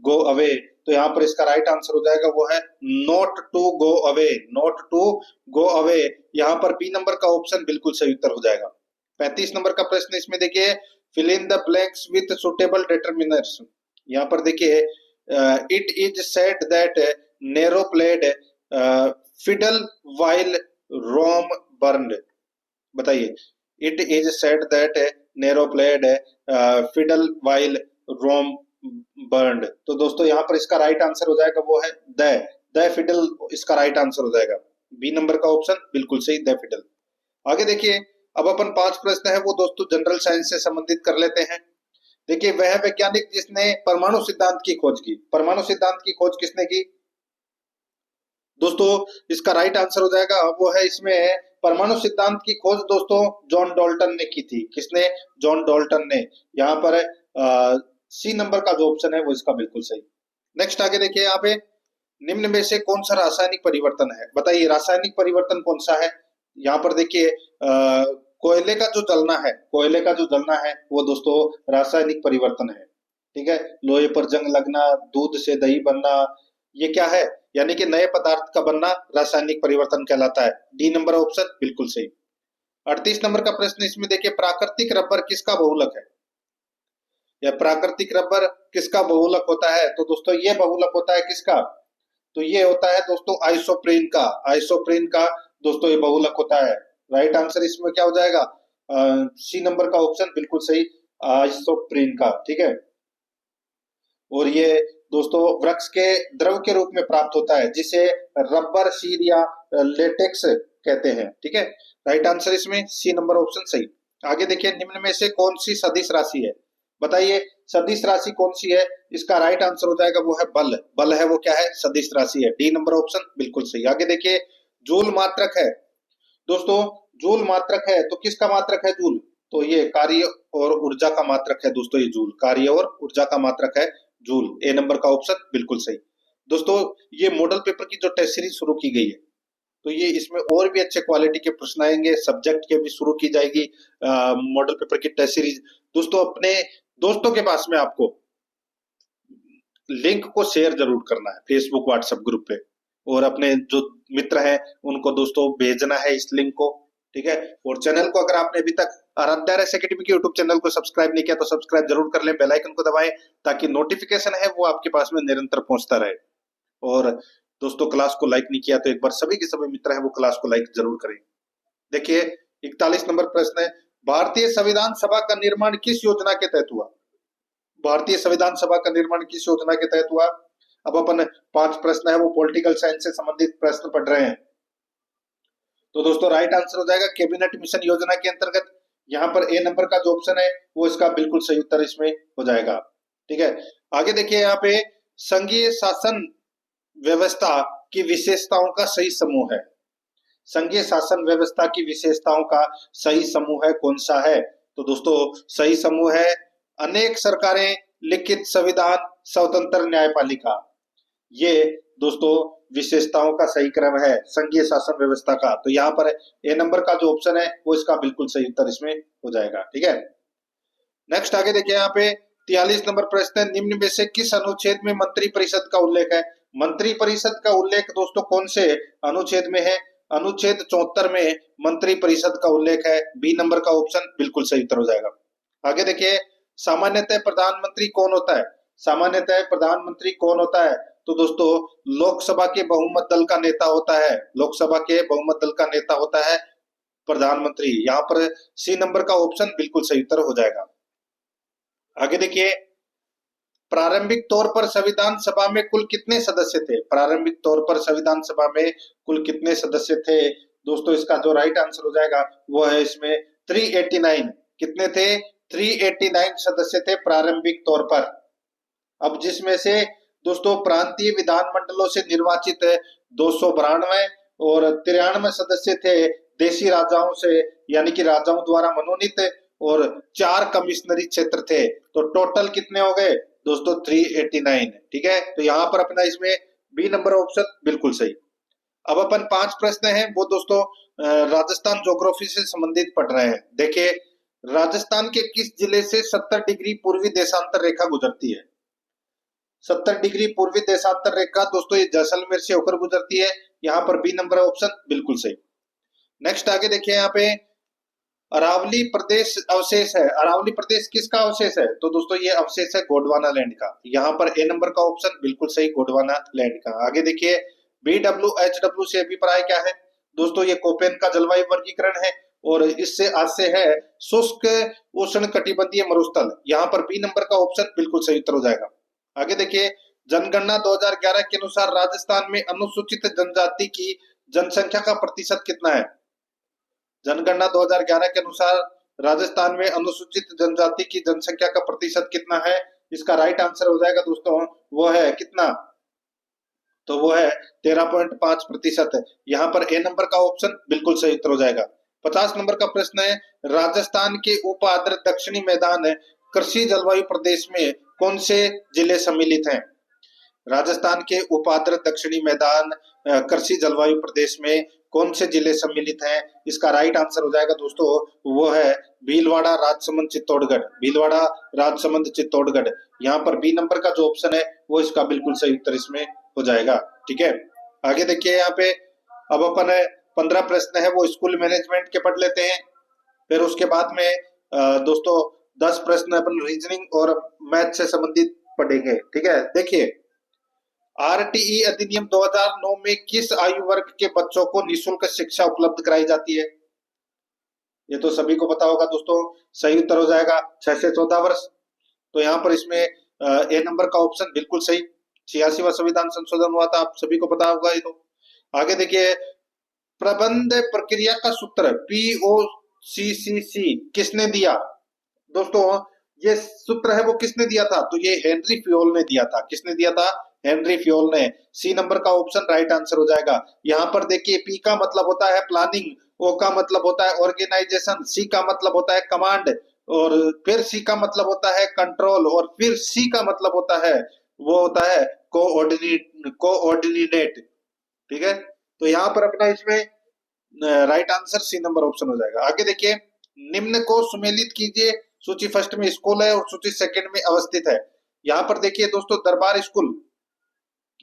go away. तो यहाँ पर इसका राइट आंसर हो जाएगा वो है not to go away. Not to go away. यहाँ पर बी नंबर का ऑप्शन बिल्कुल सही उत्तर हो जाएगा। 35 नंबर का प्रश्न इसमें देखिए fill in the blanks with suitable determiners. यहाँ पर देखिए it is said that Nero played fiddle while Rome burned. बताइए it is said that Nero played fiddle while Rome burned. तो दोस्तों यहाँ पर इसका राइट आंसर हो जाएगा वो है द फिडल। इसका राइट आंसर हो जाएगा बी नंबर का ऑप्शन बिल्कुल सही, द फिडल। आगे देखिए अब अपन 5 प्रश्न है वो दोस्तों जनरल साइंस से संबंधित कर लेते हैं। देखिए वह वैज्ञानिक जिसने परमाणु सिद्धांत की खोज की। परमाणु सिद्धांत की खोज किसने की दोस्तों? इसका राइट आंसर हो जाएगा वो है इसमें परमाणु सिद्धांत की खोज दोस्तों जॉन डाल्टन ने की थी। किसने? जॉन डाल्टन ने। यहाँ पर सी नंबर का जो ऑप्शन है वो इसका बिल्कुल सही। नेक्स्ट आगे देखिए यहाँ पे निम्न में से कौन सा रासायनिक परिवर्तन है? बताइए रासायनिक परिवर्तन कौन सा है? यहाँ पर देखिए कोयले का जो जलना है, कोयले का जो जलना है वो दोस्तों रासायनिक परिवर्तन है, ठीक है। लोहे पर जंग लगना, दूध से दही बनना, ये क्या है? यानी कि नए पदार्थ का बनना रासायनिक परिवर्तन कहलाता है। डी नंबर ऑप्शन बिल्कुल सही। 38 नंबर का प्रश्न इसमें देखिए प्राकृतिक रबर किसका बहुलक है? या प्राकृतिक रबर किसका बहुलक होता है? तो दोस्तों ये बहुलक होता है किसका? तो ये होता है दोस्तों आइसोप्रीन का। आइसोप्रीन का दोस्तों ये बहुलक होता है। राइट आंसर इसमें क्या हो जाएगा? सी नंबर का ऑप्शन बिल्कुल सही, आइसोप्रीन का, ठीक है। और ये दोस्तों वृक्ष के द्रव के रूप में प्राप्त होता है जिसे रबर शीर या लेटेक्स कहते हैं, ठीक है। राइट आंसर इसमें सी नंबर ऑप्शन सही। आगे देखिए निम्न में से कौन सी सदिश राशि है? बताइए सदिश राशि कौन सी है? इसका राइट आंसर हो जाएगा वो है बल। बल है वो क्या है? सदिश राशि है। डी नंबर ऑप्शन बिल्कुल सही। आगे देखिए जूल मात्रक है दोस्तों। जूल मात्रक है तो किसका मात्रक है जूल? तो ये कार्य और ऊर्जा का मात्रक है दोस्तों। ये जूल कार्य और ऊर्जा का मात्रक है जूल। ए नंबर का ऑप्शन बिल्कुल सही। दोस्तों ये मॉडल पेपर की जो टेस्ट सीरीज शुरू की गई है तो ये इसमें और भी अच्छे क्वालिटी के प्रश्न आएंगे, सब्जेक्ट के भी शुरू की जाएगी मॉडल पेपर की टेस्ट सीरीज। दोस्तों अपने दोस्तों के पास में आपको लिंक को शेयर जरूर करना है फेसबुक व्हाट्सएप ग्रुप पे, और अपने जो मित्र हैं उनको दोस्तों भेजना है इस लिंक को, ठीक है। और चैनल को अगर आपने अभी तक आराध्या रेस एकेडमी के यूट्यूब चैनल को सब्सक्राइब नहीं किया तो सब्सक्राइब जरूर कर लें, बेल आइकन को दबाएं ताकि नोटिफिकेशन है वो आपके पास में निरंतर पहुंचता रहे। और दोस्तों क्लास को लाइक नहीं किया तो एक बार सभी के सभी मित्र हैं वो क्लास को लाइक जरूर करें। देखिए 41 नंबर प्रश्न है, भारतीय संविधान सभा का निर्माण किस योजना के तहत हुआ? भारतीय संविधान सभा का निर्माण किस योजना के तहत हुआ? अब अपन 5 प्रश्न है वो पॉलिटिकल साइंस से संबंधित प्रश्न पढ़ रहे हैं। तो दोस्तों राइट आंसर हो जाएगा कैबिनेट मिशन योजना के अंतर्गत। यहाँ पर ए नंबर का जो ऑप्शन है वो इसका बिल्कुल सही उत्तर इसमें हो जाएगा, ठीक है। आगे देखिए यहाँ पे संघीय शासन व्यवस्था की विशेषताओं का सही समूह है। संघीय शासन व्यवस्था की विशेषताओं का सही समूह है कौन सा है? तो दोस्तों सही समूह है अनेक सरकारें, लिखित संविधान, स्वतंत्र न्यायपालिका। ये दोस्तों विशेषताओं का सही क्रम है संघीय शासन व्यवस्था का। तो यहाँ पर ए नंबर का जो ऑप्शन है वो इसका बिल्कुल सही उत्तर इसमें हो जाएगा। ठीक है, नेक्स्ट आगे देखिए यहाँ पे 43 नंबर प्रश्न है, निम्न में से किस अनुच्छेद में मंत्री परिषद का उल्लेख है? मंत्री परिषद का उल्लेख दोस्तों कौन से अनुच्छेद में है? अनुच्छेद 74 में मंत्री परिषद का उल्लेख है। बी नंबर का ऑप्शन बिल्कुल सही उत्तर हो जाएगा। आगे देखिए, सामान्यतः प्रधानमंत्री कौन होता है? सामान्यतः प्रधानमंत्री कौन होता है? तो दोस्तों लोकसभा के बहुमत दल का नेता होता है। लोकसभा के बहुमत दल का नेता होता है प्रधानमंत्री। यहाँ पर सी नंबर का ऑप्शन बिल्कुल सही उत्तर हो जाएगा। आगे देखिए, प्रारंभिक तौर पर संविधान सभा में कुल कितने सदस्य थे? प्रारंभिक तौर पर संविधान सभा में कुल कितने सदस्य थे? दोस्तों इसका जो राइट आंसर हो जाएगा वो है इसमें 389। कितने थे? 389 सदस्य थे प्रारंभिक तौर पर। अब जिसमें से दोस्तों प्रांतीय विधानमंडलों से निर्वाचित 292 और 93 सदस्य थे देशी राजाओं से, यानी कि राजाओं द्वारा मनोनीत, और 4 कमिश्नरी क्षेत्र थे। तो टोटल कितने हो गए दोस्तों? 389। ठीक है, तो यहाँ पर अपना इसमें बी नंबर ऑप्शन बिल्कुल सही। अब अपन 5 प्रश्न हैं वो दोस्तों राजस्थान ज्योग्राफी से संबंधित पढ़ रहे हैं। देखिए, राजस्थान के किस जिले से 70 डिग्री पूर्वी देशांतर रेखा गुजरती है? 70 डिग्री पूर्वी देशांतर रेखा दोस्तों ये जैसलमेर से होकर गुजरती है। यहाँ पर बी नंबर ऑप्शन बिल्कुल सही। नेक्स्ट आगे देखिए, यहाँ पे अरावली प्रदेश अवशेष है। अरावली प्रदेश किसका अवशेष है? तो दोस्तों ये अवशेष है गोंडवाना लैंड का। यहाँ पर ए नंबर का ऑप्शन बिल्कुल सही, गोंडवाना लैंड का। आगे देखिए, BWHW से अभिप्राय क्या है? दोस्तों ये कोपेन का जलवायु वर्गीकरण है और इससे आज से है शुष्क उष्ण कटिबंधीय मरुस्थल। यहाँ पर बी नंबर का ऑप्शन बिल्कुल सही उत्तर हो जाएगा। आगे देखिए, जनगणना 2011 के अनुसार राजस्थान में अनुसूचित जनजाति की जनसंख्या का प्रतिशत कितना है? जनगणना 2011 के अनुसार राजस्थान में अनुसूचित जनजाति की जनसंख्या का प्रतिशत कितना है? इसका राइट आंसर हो जाएगा दोस्तों वो है कितना? तो वो है 13.5%। यहाँ पर ए नंबर का ऑप्शन बिल्कुल सही उत्तर हो जाएगा। 50 नंबर का प्रश्न है, राजस्थान के उप आर्द्र दक्षिणी मैदान कृषि जलवायु प्रदेश में कौन से जिले सम्मिलित हैं? राजस्थान के उप आर्द्र दक्षिणी मैदान कृषि जलवायु प्रदेश में कौन से जिले सम्मिलित हैं? इसका राइट आंसर हो जाएगा दोस्तों वो है भीलवाड़ा, राजसमंद, चित्तौड़गढ़। भीलवाड़ा, राजसमंद, चित्तौड़गढ़। यहाँ पर बी नंबर का जो ऑप्शन है वो इसका बिल्कुल सही उत्तर इसमें हो जाएगा। ठीक है, आगे देखिए, यहाँ पे अब अपन 15 प्रश्न है वो स्कूल मैनेजमेंट के पढ़ लेते हैं। फिर उसके बाद में दोस्तों 10 प्रश्न अपन रीजनिंग और मैथ से संबंधित पढ़ेंगे। ठीक है, देखिए, RTE अधिनियम 2009 में किस आयु वर्ग के बच्चों को निःशुल्क शिक्षा उपलब्ध कराई जाती है? ये तो सभी को पता होगा दोस्तों। सही उत्तर हो जाएगा 6 से 14 वर्ष। तो यहाँ पर इसमें ए नंबर का ऑप्शन बिल्कुल सही। 86वां संविधान संशोधन हुआ था, आप सभी को पता होगा ये तो। आगे देखिए, प्रबंध प्रक्रिया का सूत्र POCCC किसने दिया? दोस्तों ये सूत्र है वो किसने दिया था? तो ये हेनरी फ्योल ने दिया था। किसने दिया था? हेनरी फ्योल ने। सी नंबर का ऑप्शन राइट आंसर हो जाएगा। यहाँ पर देखिए, पी का मतलब होता है प्लानिंग, ओ का मतलब होता है ऑर्गेनाइजेशन, सी का मतलब होता है कमांड, और फिर सी का मतलब होता है कंट्रोल, और फिर सी का मतलब होता है वो होता है कोऑर्डिनेट। ठीक है, तो यहाँ पर अपना इसमें right answer C number option हो जाएगा। आगे देखिए, निम्न को सुमेलित कीजिए। सूची फर्स्ट में स्कूल है और सूची सेकंड में अवस्थित है। यहाँ पर देखिए दोस्तों, दरबार स्कूल।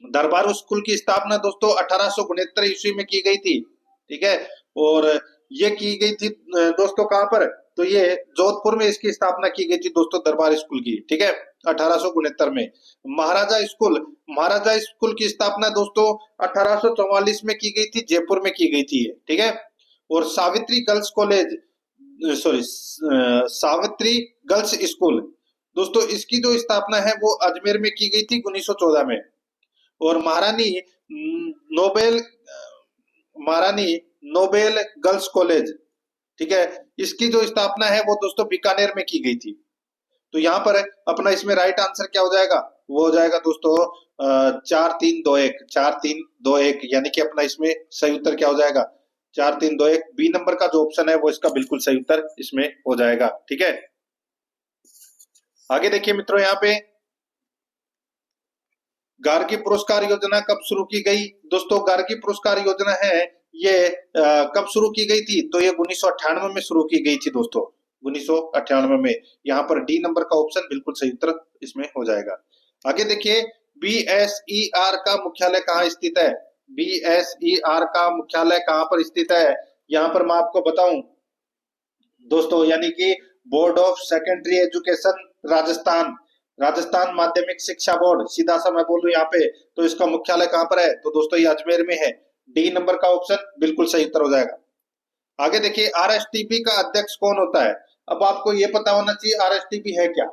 दरबार स्कूल की स्थापना दोस्तों 1869 ईस्वी में की गई थी। ठीक है, और ये की गई थी दोस्तों कहाँ पर? तो ये जोधपुर में इसकी स्थापना की गई थी दोस्तों, दरबार स्कूल की। ठीक है, 1869 में। महाराजा स्कूल की स्थापना दोस्तों 1844 में की गई थी, जयपुर में की गई थी। ठीक है, और सावित्री गर्ल्स स्कूल दोस्तों, इसकी जो स्थापना है वो अजमेर में की गई थी 1914 में। और महारानी नोबेल गर्ल्स कॉलेज, ठीक है, इसकी जो स्थापना है वो दोस्तों बीकानेर में की गई थी। तो यहाँ पर अपना इसमें राइट आंसर क्या हो जाएगा? वो हो जाएगा दोस्तों 4321, यानी कि अपना इसमें सही उत्तर क्या हो जाएगा? 4321। बी नंबर का जो ऑप्शन है वो इसका बिल्कुल सही उत्तर इसमें हो जाएगा। ठीक है, आगे देखिए मित्रों, यहाँ पे गार्गी पुरस्कार योजना कब शुरू की गई? दोस्तों गार्गी पुरस्कार योजना है ये कब शुरू की गई थी? तो ये 1998 में शुरू की गई थी दोस्तों, 1998 में। यहाँ पर डी नंबर का ऑप्शन बिल्कुल सही उत्तर इसमें हो जाएगा। आगे देखिए, बीएसईआर का मुख्यालय कहाँ स्थित है? बीएसईआर का मुख्यालय कहाँ पर स्थित है? यहाँ पर मैं आपको बताऊं दोस्तों, यानी कि board of secondary education Rajasthan, Rajasthan माध्यमिक शिक्षा बोर्ड, सीधा सा मैं बोलूं यहाँ पे, तो इसका मुख्यालय कहाँ पर है? तो दोस्तों ये अजमेर में है। डी नंबर का ऑप्शन बिल्कुल सही उत्तर हो जाएगा। आगे देखिए, आरएसटीपी का अध्यक्ष कौन होता है? अब आपको ये पता होना चाहिए आरएसटीपी है क्या।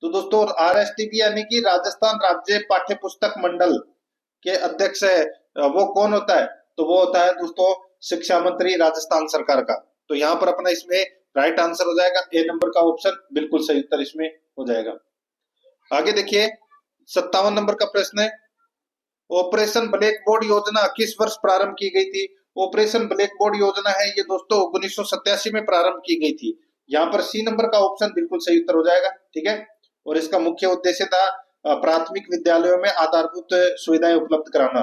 तो दोस्तों आरएसटीपी यानी कि राजस्थान राज्य पाठ्य पुस्तक मंडल के अध्यक्ष है, वो कौन होता है? तो वो होता है दोस्तों शिक्षा मंत्री राजस्थान सरकार का। तो यहाँ पर अपना इसमें राइट आंसर हो जाएगा ए नंबर का ऑप्शन बिल्कुल सही उत्तर इसमें हो जाएगा। आगे देखिए, 57 नंबर का प्रश्न है, ऑपरेशन ब्लैक बोर्ड योजना किस वर्ष प्रारंभ की गई थी? ऑपरेशन ब्लैक बोर्ड योजना है ये दोस्तों 1987 में प्रारंभ की गई थी। यहाँ पर सी नंबर का ऑप्शन बिल्कुल सही उत्तर हो जाएगा, ठीक है। और इसका मुख्य उद्देश्य था प्राथमिक विद्यालयों में आधारभूत सुविधाएं उपलब्ध कराना।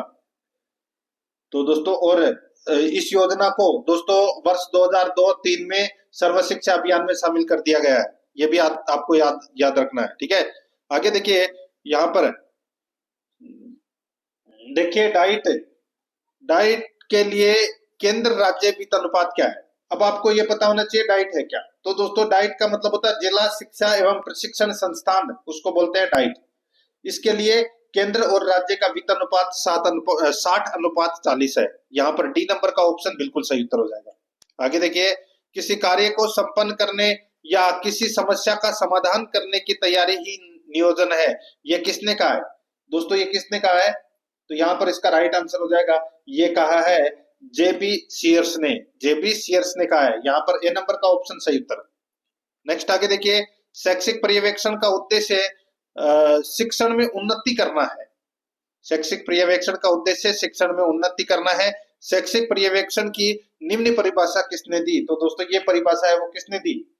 तो दोस्तों और इस योजना को दोस्तों वर्ष 2002-3 में सर्व शिक्षा अभियान में शामिल कर दिया गया है। ये भी आपको याद रखना है, ठीक है। आगे देखिए, यहाँ पर देखिए डाइट के लिए केंद्र राज्य वित्त अनुपात क्या है? अब आपको ये पता होना चाहिए डाइट है क्या। तो दोस्तों डाइट का मतलब होता है जिला शिक्षा एवं प्रशिक्षण संस्थान, उसको बोलते हैं डाइट। इसके लिए केंद्र और राज्य का वित्त अनुपात 60:40 है। यहाँ पर डी नंबर का ऑप्शन बिल्कुल सही उत्तर हो जाएगा। आगे देखिए, किसी कार्य को संपन्न करने या किसी समस्या का समाधान करने की तैयारी ही नियोजन है, ये किसने कहा है? दोस्तों ये किसने कहा है? तो यहाँ पर इसका राइट आंसर हो जाएगा, ये कहा है जेबी सीयर्स ने। जेबी सीयर्स ने कहा है, यहाँ पर ए नंबर का ऑप्शन सही उत्तर। नेक्स्ट आगे देखिए, शैक्षिक पर्यवेक्षण का उद्देश्य शिक्षण में उन्नति करना है। शैक्षिक पर्यवेक्षण का उद्देश्य शिक्षण में उन्नति करना है। शैक्षिक पर्यवेक्षण की निम्न परिभाषा किसने दी? तो दोस्तों ये परिभाषा है वो किसने दी?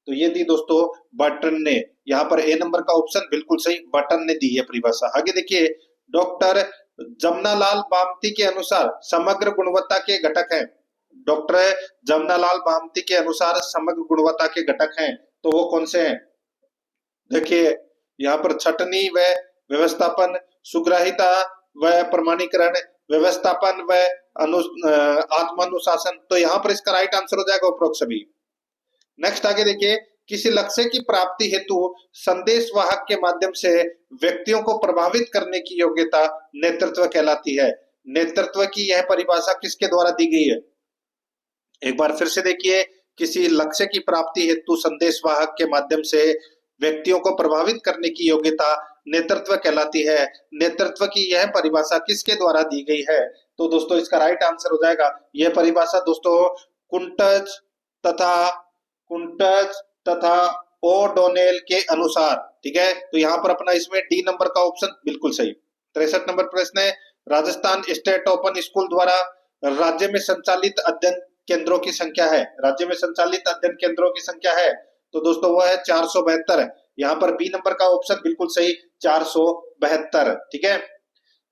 तो ये दी दोस्तों बर्टन ने। यहाँ पर ए नंबर का ऑप्शन बिल्कुल सही, बर्टन ने दी है परिभाषा। आगे देखिए, डॉक्टर जमनालाल बामती के अनुसार समग्र गुणवत्ता के घटक हैं। डॉक्टर जमनालाल बामती के अनुसार समग्र गुणवत्ता के घटक हैं, तो वो कौन से हैं? देखिए यहाँ पर छटनी व व्यवस्थापन, सुग्राहिता व प्रमाणीकरण, व्यवस्थापन व आत्मानुशासन। तो यहाँ पर इसका राइट आंसर हो जाएगा उपरोक्त सभी। नेक्स्ट आगे देखिए, किसी लक्ष्य की प्राप्ति हेतु संदेश वाहक के माध्यम से व्यक्तियों को प्रभावित करने की योग्यता नेतृत्व कहलाती है। नेतृत्व की यह परिभाषा किसके द्वारा दी गई है? एक बार फिर से देखिए, किसी लक्ष्य की प्राप्ति हेतु संदेश वाहक के माध्यम से व्यक्तियों को प्रभावित करने की योग्यता नेतृत्व कहलाती है। नेतृत्व की यह परिभाषा किसके द्वारा दी गई है? तो दोस्तों इसका राइट आंसर हो जाएगा, यह परिभाषा दोस्तों कुंटज तथा ओडोनेल के अनुसार, ठीक है। तो यहाँ पर अपना इसमें डी नंबर का ऑप्शन बिल्कुल सही। 63 नंबर प्रश्न है, राजस्थान स्टेट ओपन स्कूल द्वारा राज्य में संचालित अध्ययन केंद्रों की संख्या है। राज्य में संचालित अध्ययन केंद्रों की संख्या है, तो दोस्तों वो है 472। यहाँ पर बी नंबर का ऑप्शन बिल्कुल सही, 472, ठीक है।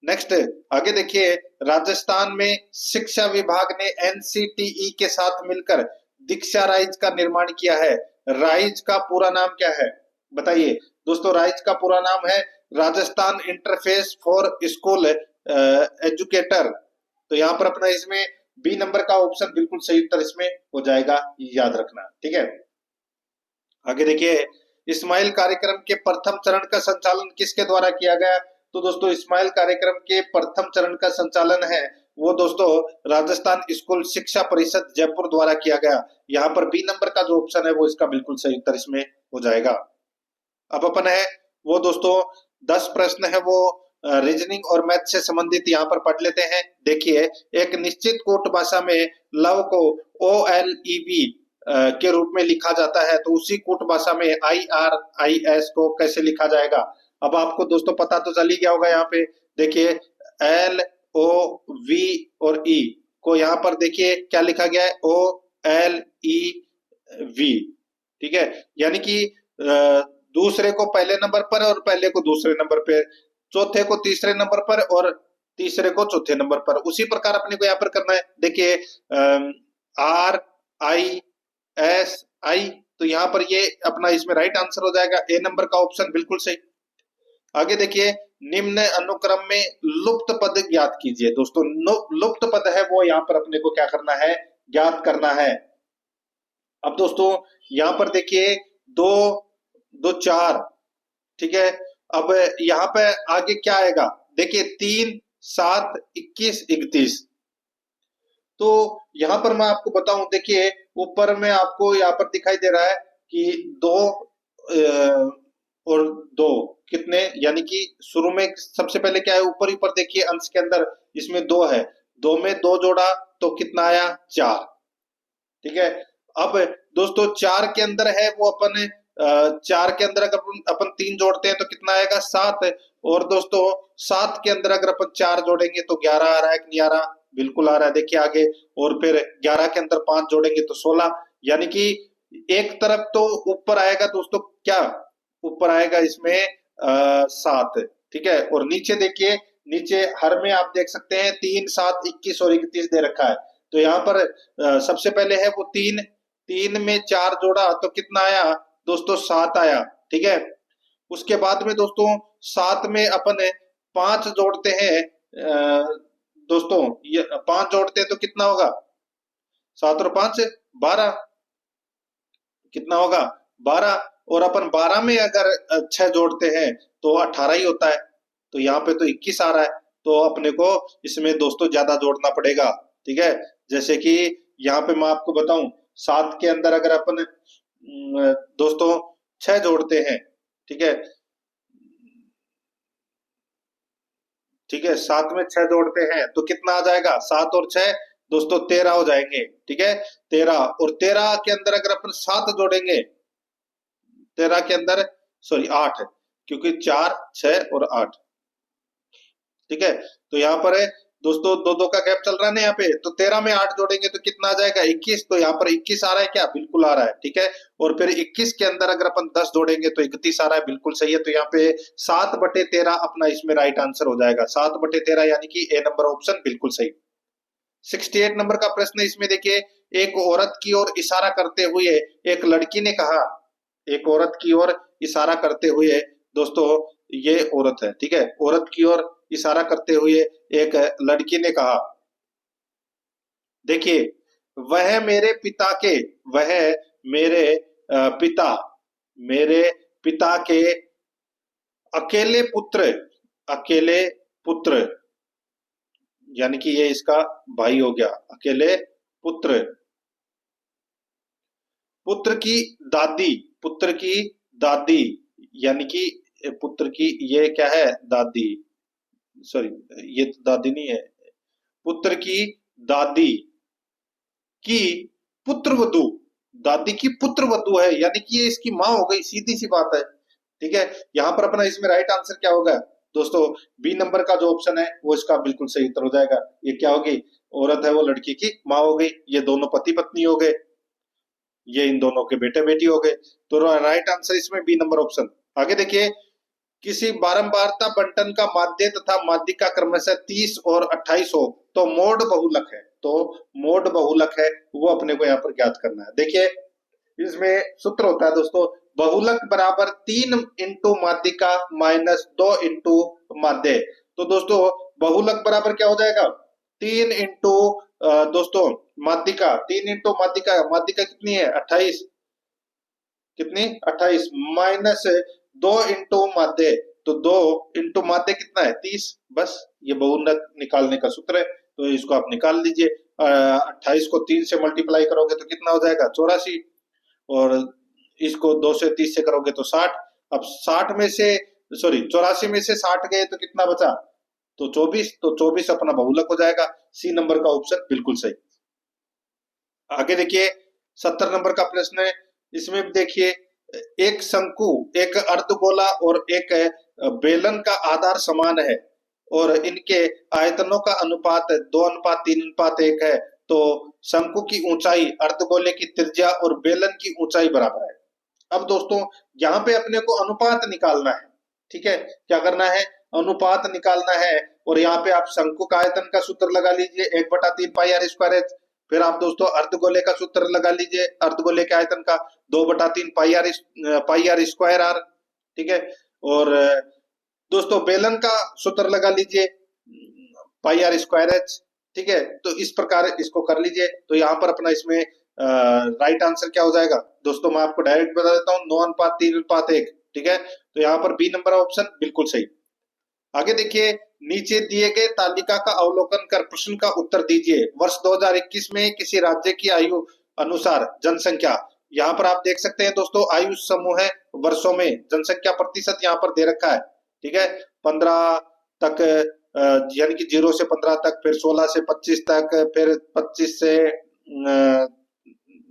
नेक्स्ट आगे देखिए, राजस्थान में शिक्षा विभाग ने एनसीटीई के साथ मिलकर दीक्षा राइज का निर्माण किया है। राइज का पूरा नाम क्या है बताइए? दोस्तों राइज का पूरा नाम है Rajasthan interface for school educator. तो यहाँ पर अपना इसमें बी नंबर का ऑप्शन बिल्कुल सही उत्तर इसमें हो जाएगा, याद रखना, ठीक है। आगे देखिए, इस्माइल कार्यक्रम के प्रथम चरण का संचालन किसके द्वारा किया गया? तो दोस्तों इस्माइल कार्यक्रम के प्रथम चरण का संचालन है वो दोस्तों राजस्थान स्कूल शिक्षा परिषद जयपुर द्वारा किया गया। यहाँ पर बी नंबर का जो ऑप्शन है वो इसका बिल्कुल सही उत्तर इसमें हो जाएगा। अब अपन है वो दोस्तों 10 प्रश्न है वो रीजनिंग और मैथ से संबंधित यहाँ पर पढ़ लेते हैं। देखिए, एक निश्चित कोट भाषा में लव को OLEV के रूप में लिखा जाता है, तो उसी कोट भाषा में IRIS को कैसे लिखा जाएगा? अब आपको दोस्तों पता तो चल ही गया होगा। यहाँ पे देखिए LOV और E को यहाँ पर देखिए क्या लिखा गया है, OLEV, ठीक है। यानी कि दूसरे को पहले नंबर पर और पहले को दूसरे नंबर पे चौथे को तीसरे नंबर पर और तीसरे को चौथे नंबर पर। उसी प्रकार अपने को यहाँ पर करना है। देखिए आर आई एस आई, तो यहाँ पर ये अपना इसमें राइट आंसर हो जाएगा, ए नंबर का ऑप्शन बिल्कुल सही। आगे देखिए, निम्न अनुक्रम में लुप्त पद ज्ञात कीजिए। दोस्तों लुप्त पद है वो यहाँ पर अपने को क्या करना है, ज्ञात करना है। अब दोस्तों यहाँ पर देखिए दो दो चार, ठीक है। अब यहाँ पे आगे क्या आएगा, देखिए 3 7 21 31। तो यहाँ पर मैं आपको बताऊं, देखिए ऊपर में आपको यहाँ पर दिखाई दे रहा है कि 2 और 2 कितने, यानी कि शुरू में सबसे पहले क्या है, ऊपर ऊपर देखिए अंश के अंदर इसमें 2 है, 2 में 2 जोड़ा तो कितना आया 4, ठीक है। अब दोस्तों 4 के अंदर है वो अपन 4 के अंदर अगर अपन 3 जोड़ते हैं तो कितना आएगा 7, और दोस्तों 7 के अंदर अगर अपन 4 जोड़ेंगे तो 11 आ रहा है कि नहीं आ रहा, बिल्कुल आ रहा है। देखिए आगे, और फिर 11 के अंदर 5 जोड़ेंगे तो 16, यानी कि एक तरफ तो ऊपर आएगा दोस्तों, क्या ऊपर आएगा इसमें 7, ठीक है। और नीचे देखिए, नीचे हर में आप देख सकते हैं 3 7 21 और 31 दे रखा है। तो यहाँ पर सबसे पहले है वो 3 में 4 जोड़ा तो कितना आया दोस्तों 7 आया, ठीक है। उसके बाद में दोस्तों 7 में अपन 5 जोड़ते हैं, दोस्तों ये 5 जोड़ते हैं तो कितना होगा, 7 और 5 12, कितना होगा 12, और अपन 12 में अगर 6 जोड़ते हैं तो 18 ही होता है। तो यहाँ पे तो 21 आ रहा है, तो अपने को इसमें दोस्तों ज्यादा जोड़ना पड़ेगा, ठीक है। जैसे कि यहाँ पे मैं आपको बताऊं, 7 के अंदर अगर अपन दोस्तों 6 जोड़ते हैं, ठीक है, ठीक है, 7 में 6 जोड़ते हैं तो कितना आ जाएगा, 7 और 6 दोस्तों 13 हो जाएंगे, ठीक है। 13, और 13 के अंदर अगर अपन 7 जोड़ेंगे, 13 के अंदर सॉरी 8, क्योंकि 4 6 और 8, ठीक है। तो यहाँ पर है दोस्तों 2 2 का गैप चल रहा है ना यहाँ पे, तो 13 में 8 जोड़ेंगे तो कितना आ जाएगा 21, तो यहाँ पर 21 आ रहा है क्या, बिल्कुल आ रहा है, ठीक है। और फिर 21 के अंदर अगर अपन 10 जोड़ेंगे तो 31 आ रहा है, बिल्कुल सही है। तो यहाँ पे 7/13 अपना इसमें राइट आंसर हो जाएगा, 7/13, यानी कि ए नंबर ऑप्शन बिल्कुल सही। 68 नंबर का प्रश्न इसमें देखिए, एक औरत की ओर इशारा करते हुए एक लड़की ने कहा, एक औरत की ओर इशारा करते हुए, दोस्तों ये औरत है, ठीक है, औरत की ओर इशारा करते हुए एक लड़की ने कहा, देखिए वह मेरे पिता के, वह मेरे पिता, मेरे पिता के अकेले पुत्र, अकेले पुत्र, यानी कि ये इसका भाई हो गया, अकेले पुत्र, पुत्र की दादी, पुत्र की दादी, यानी कि पुत्र की ये क्या है दादी, सॉरी ये तो दादी नहीं है, पुत्र की दादी की पुत्रवधू, दादी की पुत्रवधू है, यानी कि ये इसकी माँ हो गई, सीधी सी बात है, ठीक है। यहाँ पर अपना इसमें राइट आंसर क्या होगा दोस्तों, बी नंबर का जो ऑप्शन है वो इसका बिल्कुल सही उत्तर हो जाएगा। ये क्या होगी, औरत है वो लड़की की माँ हो गई, ये दोनों पति पत्नी हो गए, ये इन दोनों के बेटे बेटी हो गए। तो राइट आंसर इसमें बी नंबर ऑप्शन। आगे देखिए, किसी बारंबारता बंटन का माध्य तथा माध्यिका क्रमशः 30 और 28 हो तो मोड बहुलक है, तो मोड बहुलक है वो अपने को यहाँ पर ज्ञात करना है। देखिए इसमें सूत्र होता है दोस्तों, बहुलक बराबर 3 इंटू माध्यिका माइनस 2 इंटू माध्य। तो दोस्तों बहुलक बराबर क्या हो जाएगा, 3 इंटू दोस्तों माध्यिका, 3 इंटू माध्यिका, माध्यिका कितनी है 28, कितनी 28 माइनस 2 इंटू माध्य, तो 2 इंटू माध्य कितना है 30, बस ये बहुलक निकालने का सूत्र है, तो इसको आप निकाल लीजिए। 28 को 3 से मल्टीप्लाई करोगे तो कितना हो जाएगा 84, और इसको 2 से 30 से करोगे तो 60। अब 60 में से सॉरी 84 में से 60 गए तो कितना बचा, तो 24, तो 24 अपना बहुलक हो जाएगा, सी नंबर का ऑप्शन बिल्कुल सही। आगे देखिए 70 नंबर का प्रश्न है, इसमें देखिए एक शंकु, एक अर्धगोला और एक बेलन का आधार समान है और इनके आयतनों का अनुपात 2:3:1 है, तो शंकु की ऊंचाई, अर्धगोले की त्रिज्या और बेलन की ऊंचाई बराबर है। अब दोस्तों यहाँ पे अपने को अनुपात निकालना है, ठीक है, क्या करना है, अनुपात निकालना है। और यहाँ पे आप शंकु का आयतन का सूत्र लगा लीजिए, 1/3 पाई आर स्क्वायर एच। फिर आप दोस्तों अर्धगोले का सूत्र लगा लीजिए, अर्धगोले के आयतन का 2/3 पाई आर स्क्वायर आर। ठीक है, और दोस्तों बेलन का सूत्र लगा लीजिए, पाई आर स्क्वायर एच। ठीक है, तो इस प्रकार इसको कर लीजिए। तो यहाँ पर अपना इसमें राइट आंसर क्या हो जाएगा दोस्तों, मैं आपको डायरेक्ट बता देता हूँ, 9:3:1। ठीक है, तो यहाँ पर बी नंबर ऑप्शन बिल्कुल सही। आगे देखिए, नीचे दिए गए तालिका का अवलोकन कर प्रश्न का उत्तर दीजिए। वर्ष 2021 में किसी राज्य की आयु अनुसार जनसंख्या, यहाँ पर आप देख सकते हैं दोस्तों, आयु समूह है वर्षों में, जनसंख्या प्रतिशत यहाँ पर दे रखा है। ठीक है, 15 तक, यानी कि 0 से 15 तक, फिर 16 से 25 तक, फिर 25 से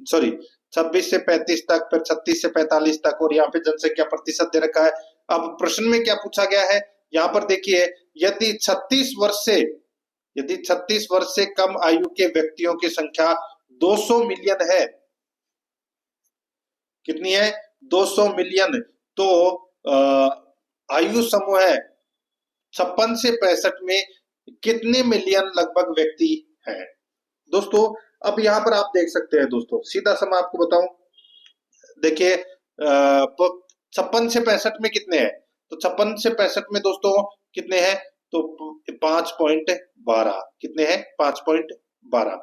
सॉरी 26 से 35 तक, फिर 36 से 45 तक, और यहाँ पे जनसंख्या प्रतिशत दे रखा है। अब प्रश्न में क्या पूछा गया है, यहाँ पर देखिए, यदि 36 वर्ष से कम आयु के व्यक्तियों की संख्या 200 मिलियन है, कितनी है, 200 मिलियन, तो आयु समूह है 56 से 65 में कितने मिलियन लगभग व्यक्ति हैं दोस्तों। अब यहाँ पर आप देख सकते हैं दोस्तों, सीधा सा मैं आपको बताऊं, देखिए 56 से 65 में कितने हैं, तो 56 से 65 में दोस्तों कितने हैं, तो 5.12, कितने हैं, 5.12।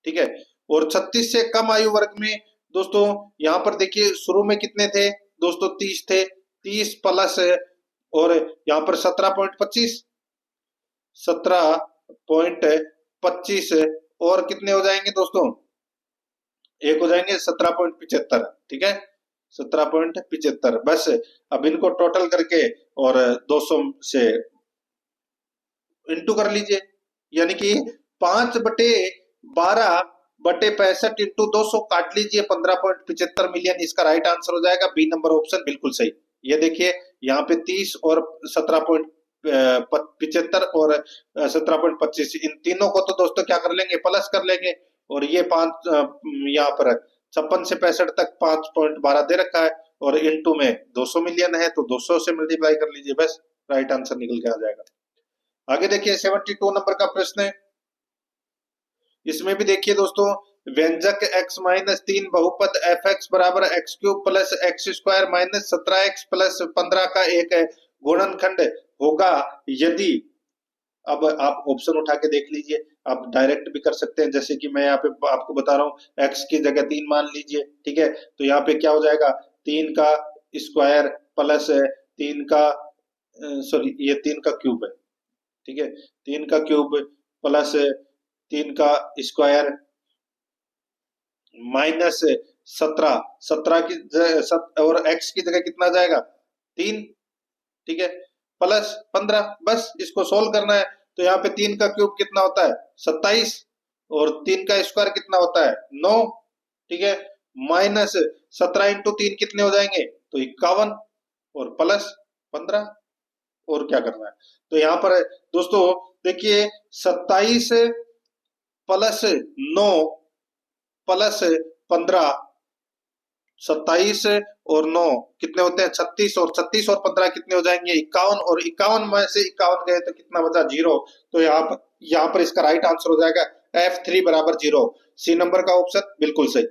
ठीक है, और 36 से कम आयु वर्ग में दोस्तों, यहाँ पर देखिए शुरू में कितने थे दोस्तों, 30 थे, 30 प्लस, और यहाँ पर 17.25 और कितने हो जाएंगे दोस्तों, एक हो जाएंगे 17.75। ठीक है, 17.75, बस अब इनको टोटल करके और 200 से इंटू कर लीजिए, यानी कि 5/12/65 इंटू 200 काट लीजिए, 15.75 मिलियन इसका राइट आंसर हो जाएगा। बी नंबर ऑप्शन बिल्कुल सही। ये देखिए यहाँ पे 30 और 17.75 और 17.25, इन तीनों को तो दोस्तों क्या कर लेंगे, प्लस कर लेंगे, और ये 5 यहाँ पर 56 से 65 तक 5.12 दे रखा है, और इनटू में 200 मिलियन है, तो 200 से मल्टीप्लाई कर लीजिए, बस राइट आंसर निकल के आ जाएगा। आगे देखिए 72 नंबर का प्रश्न है, इसमें भी देखिए दोस्तों, व्यंजक x माइनस 3 बहुपद fx बराबर x cube plus x square minus 17x plus 15 का एक गुणनखंड होगा यदि, अब आप ऑप्शन उठा के देख लीजिए, आप डायरेक्ट भी कर सकते हैं, जैसे कि मैं यहाँ पे आपको बता रहा हूँ, x की जगह 3 मान लीजिए। ठीक है, तो यहाँ पे क्या हो जाएगा, 3 का स्क्वायर प्लस 3 का सॉरी ये 3 का क्यूब है। ठीक है, 3 का क्यूब प्लस 3 का स्क्वायर माइनस 17 की और x की जगह कितना जाएगा, 3। ठीक है, प्लस 15, बस इसको सोल्व करना है। तो यहाँ पे 3 का क्यूब कितना होता है, 27, और 3 का स्क्वायर कितना होता है, 9। ठीक है, माइनस 17 इंटू 3 कितने हो जाएंगे, तो 51, और प्लस 15, और क्या करना है। तो यहाँ पर दोस्तों देखिए 27 प्लस 9 प्लस 15, 27 और 9 कितने होते हैं, 36, और 36 और 15 कितने हो जाएंगे, 51, और 51 में से 51 गए तो कितना बचा, 0। तो यहाँ पर इसका राइट आंसर हो जाएगा F3 बराबर 0। सी नंबर का ऑप्शन बिल्कुल सही।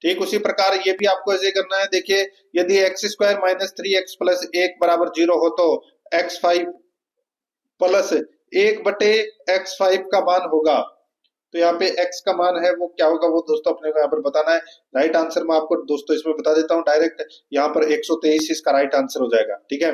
ठीक उसी प्रकार ये भी आपको ऐसे करना है, देखिए यदि x square minus 3x plus 1 बराबर 0 हो तो x5 प्लस 1/x5 का मान होगा। तो यहाँ पे x का मान है वो क्या होगा, वो दोस्तों अपने को यहाँ पर बताना है। राइट आंसर मैं आपको दोस्तों इसमें बता देता हूँ डायरेक्ट, यहाँ पर 123 इसका राइट आंसर हो जाएगा। ठीक है,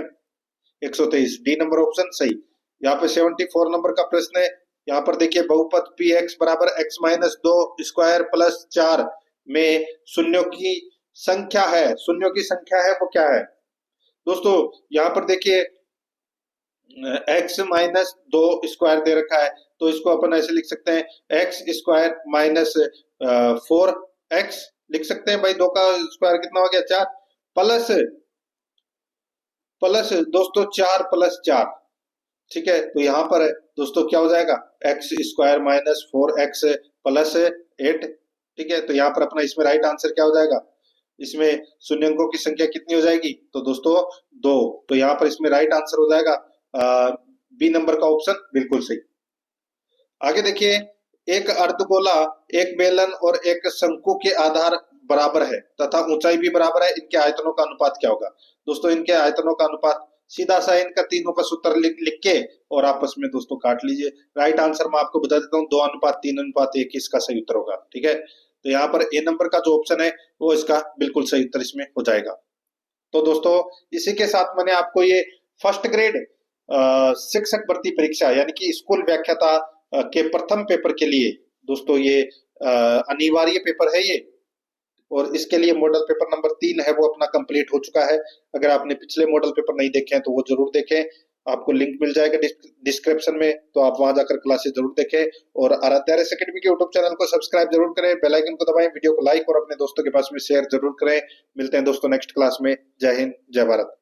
123, डी नंबर ऑप्शन सही। यहाँ पे 74 नंबर का प्रश्न है, यहाँ पर देखिए बहुपद px बराबर x माइनस 2 स्क्वायर प्लस 4 में शून्यों की संख्या है, शून्यों की संख्या है वो क्या है दोस्तों, यहाँ पर देखिए x माइनस 2 स्क्वायर दे रखा है, तो इसको अपन ऐसे लिख सकते हैं x स्क्वायर माइनस 4x लिख सकते हैं भाई, 2 का स्क्वायर कितना हो गया, 4, प्लस दोस्तों 4 प्लस 4। ठीक है, तो यहाँ पर दोस्तों क्या हो जाएगा, x square minus 4x plus 8। ठीक है, तो यहाँ पर अपना इसमें राइट आंसर क्या हो जाएगा, इसमें शून्य अंकों की संख्या कितनी हो जाएगी? तो दोस्तों 2। तो यहाँ पर इसमें राइट आंसर हो जाएगा बी नंबर का ऑप्शन, बिल्कुल सही। आगे देखिए, एक अर्धगोला, एक बेलन और एक शंकु के आधार बराबर है तथा ऊंचाई भी बराबर है, इनके आयतनों का अनुपात क्या होगा? दोस्तों इनके आयतनों का अनुपात सीधा सा इनका तीनों का सूत्र लिख के और आपस में दोस्तों काट लीजिए। राइट आंसर मैं आपको बता देता हूँ, 2:3:1 इसका सही उत्तर होगा। ठीक है, तो यहाँ पर ए नंबर का जो ऑप्शन है वो इसका बिल्कुल सही उत्तर इसमें हो जाएगा। तो दोस्तों इसी के साथ मैंने आपको ये फर्स्ट ग्रेड शिक्षक भर्ती परीक्षा यानी कि स्कूल व्याख्याता के प्रथम पेपर के लिए दोस्तों ये अनिवार्य पेपर है ये, और इसके लिए मॉडल पेपर नंबर 3 है वो अपना कंप्लीट हो चुका है। अगर आपने पिछले मॉडल पेपर नहीं देखे हैं तो वो जरूर देखें, आपको लिंक मिल जाएगा डिस्क्रिप्शन में, तो आप वहां जाकर क्लासेस जरूर देखें। और आराध्य आरएस एकेडमी के यूट्यूब चैनल को सब्सक्राइब जरूर करें, बेल आइकन को दबाएं, वीडियो को लाइक और अपने दोस्तों के पास में शेयर जरूर करें। मिलते हैं दोस्तों नेक्स्ट क्लास में। जय हिंद, जय भारत।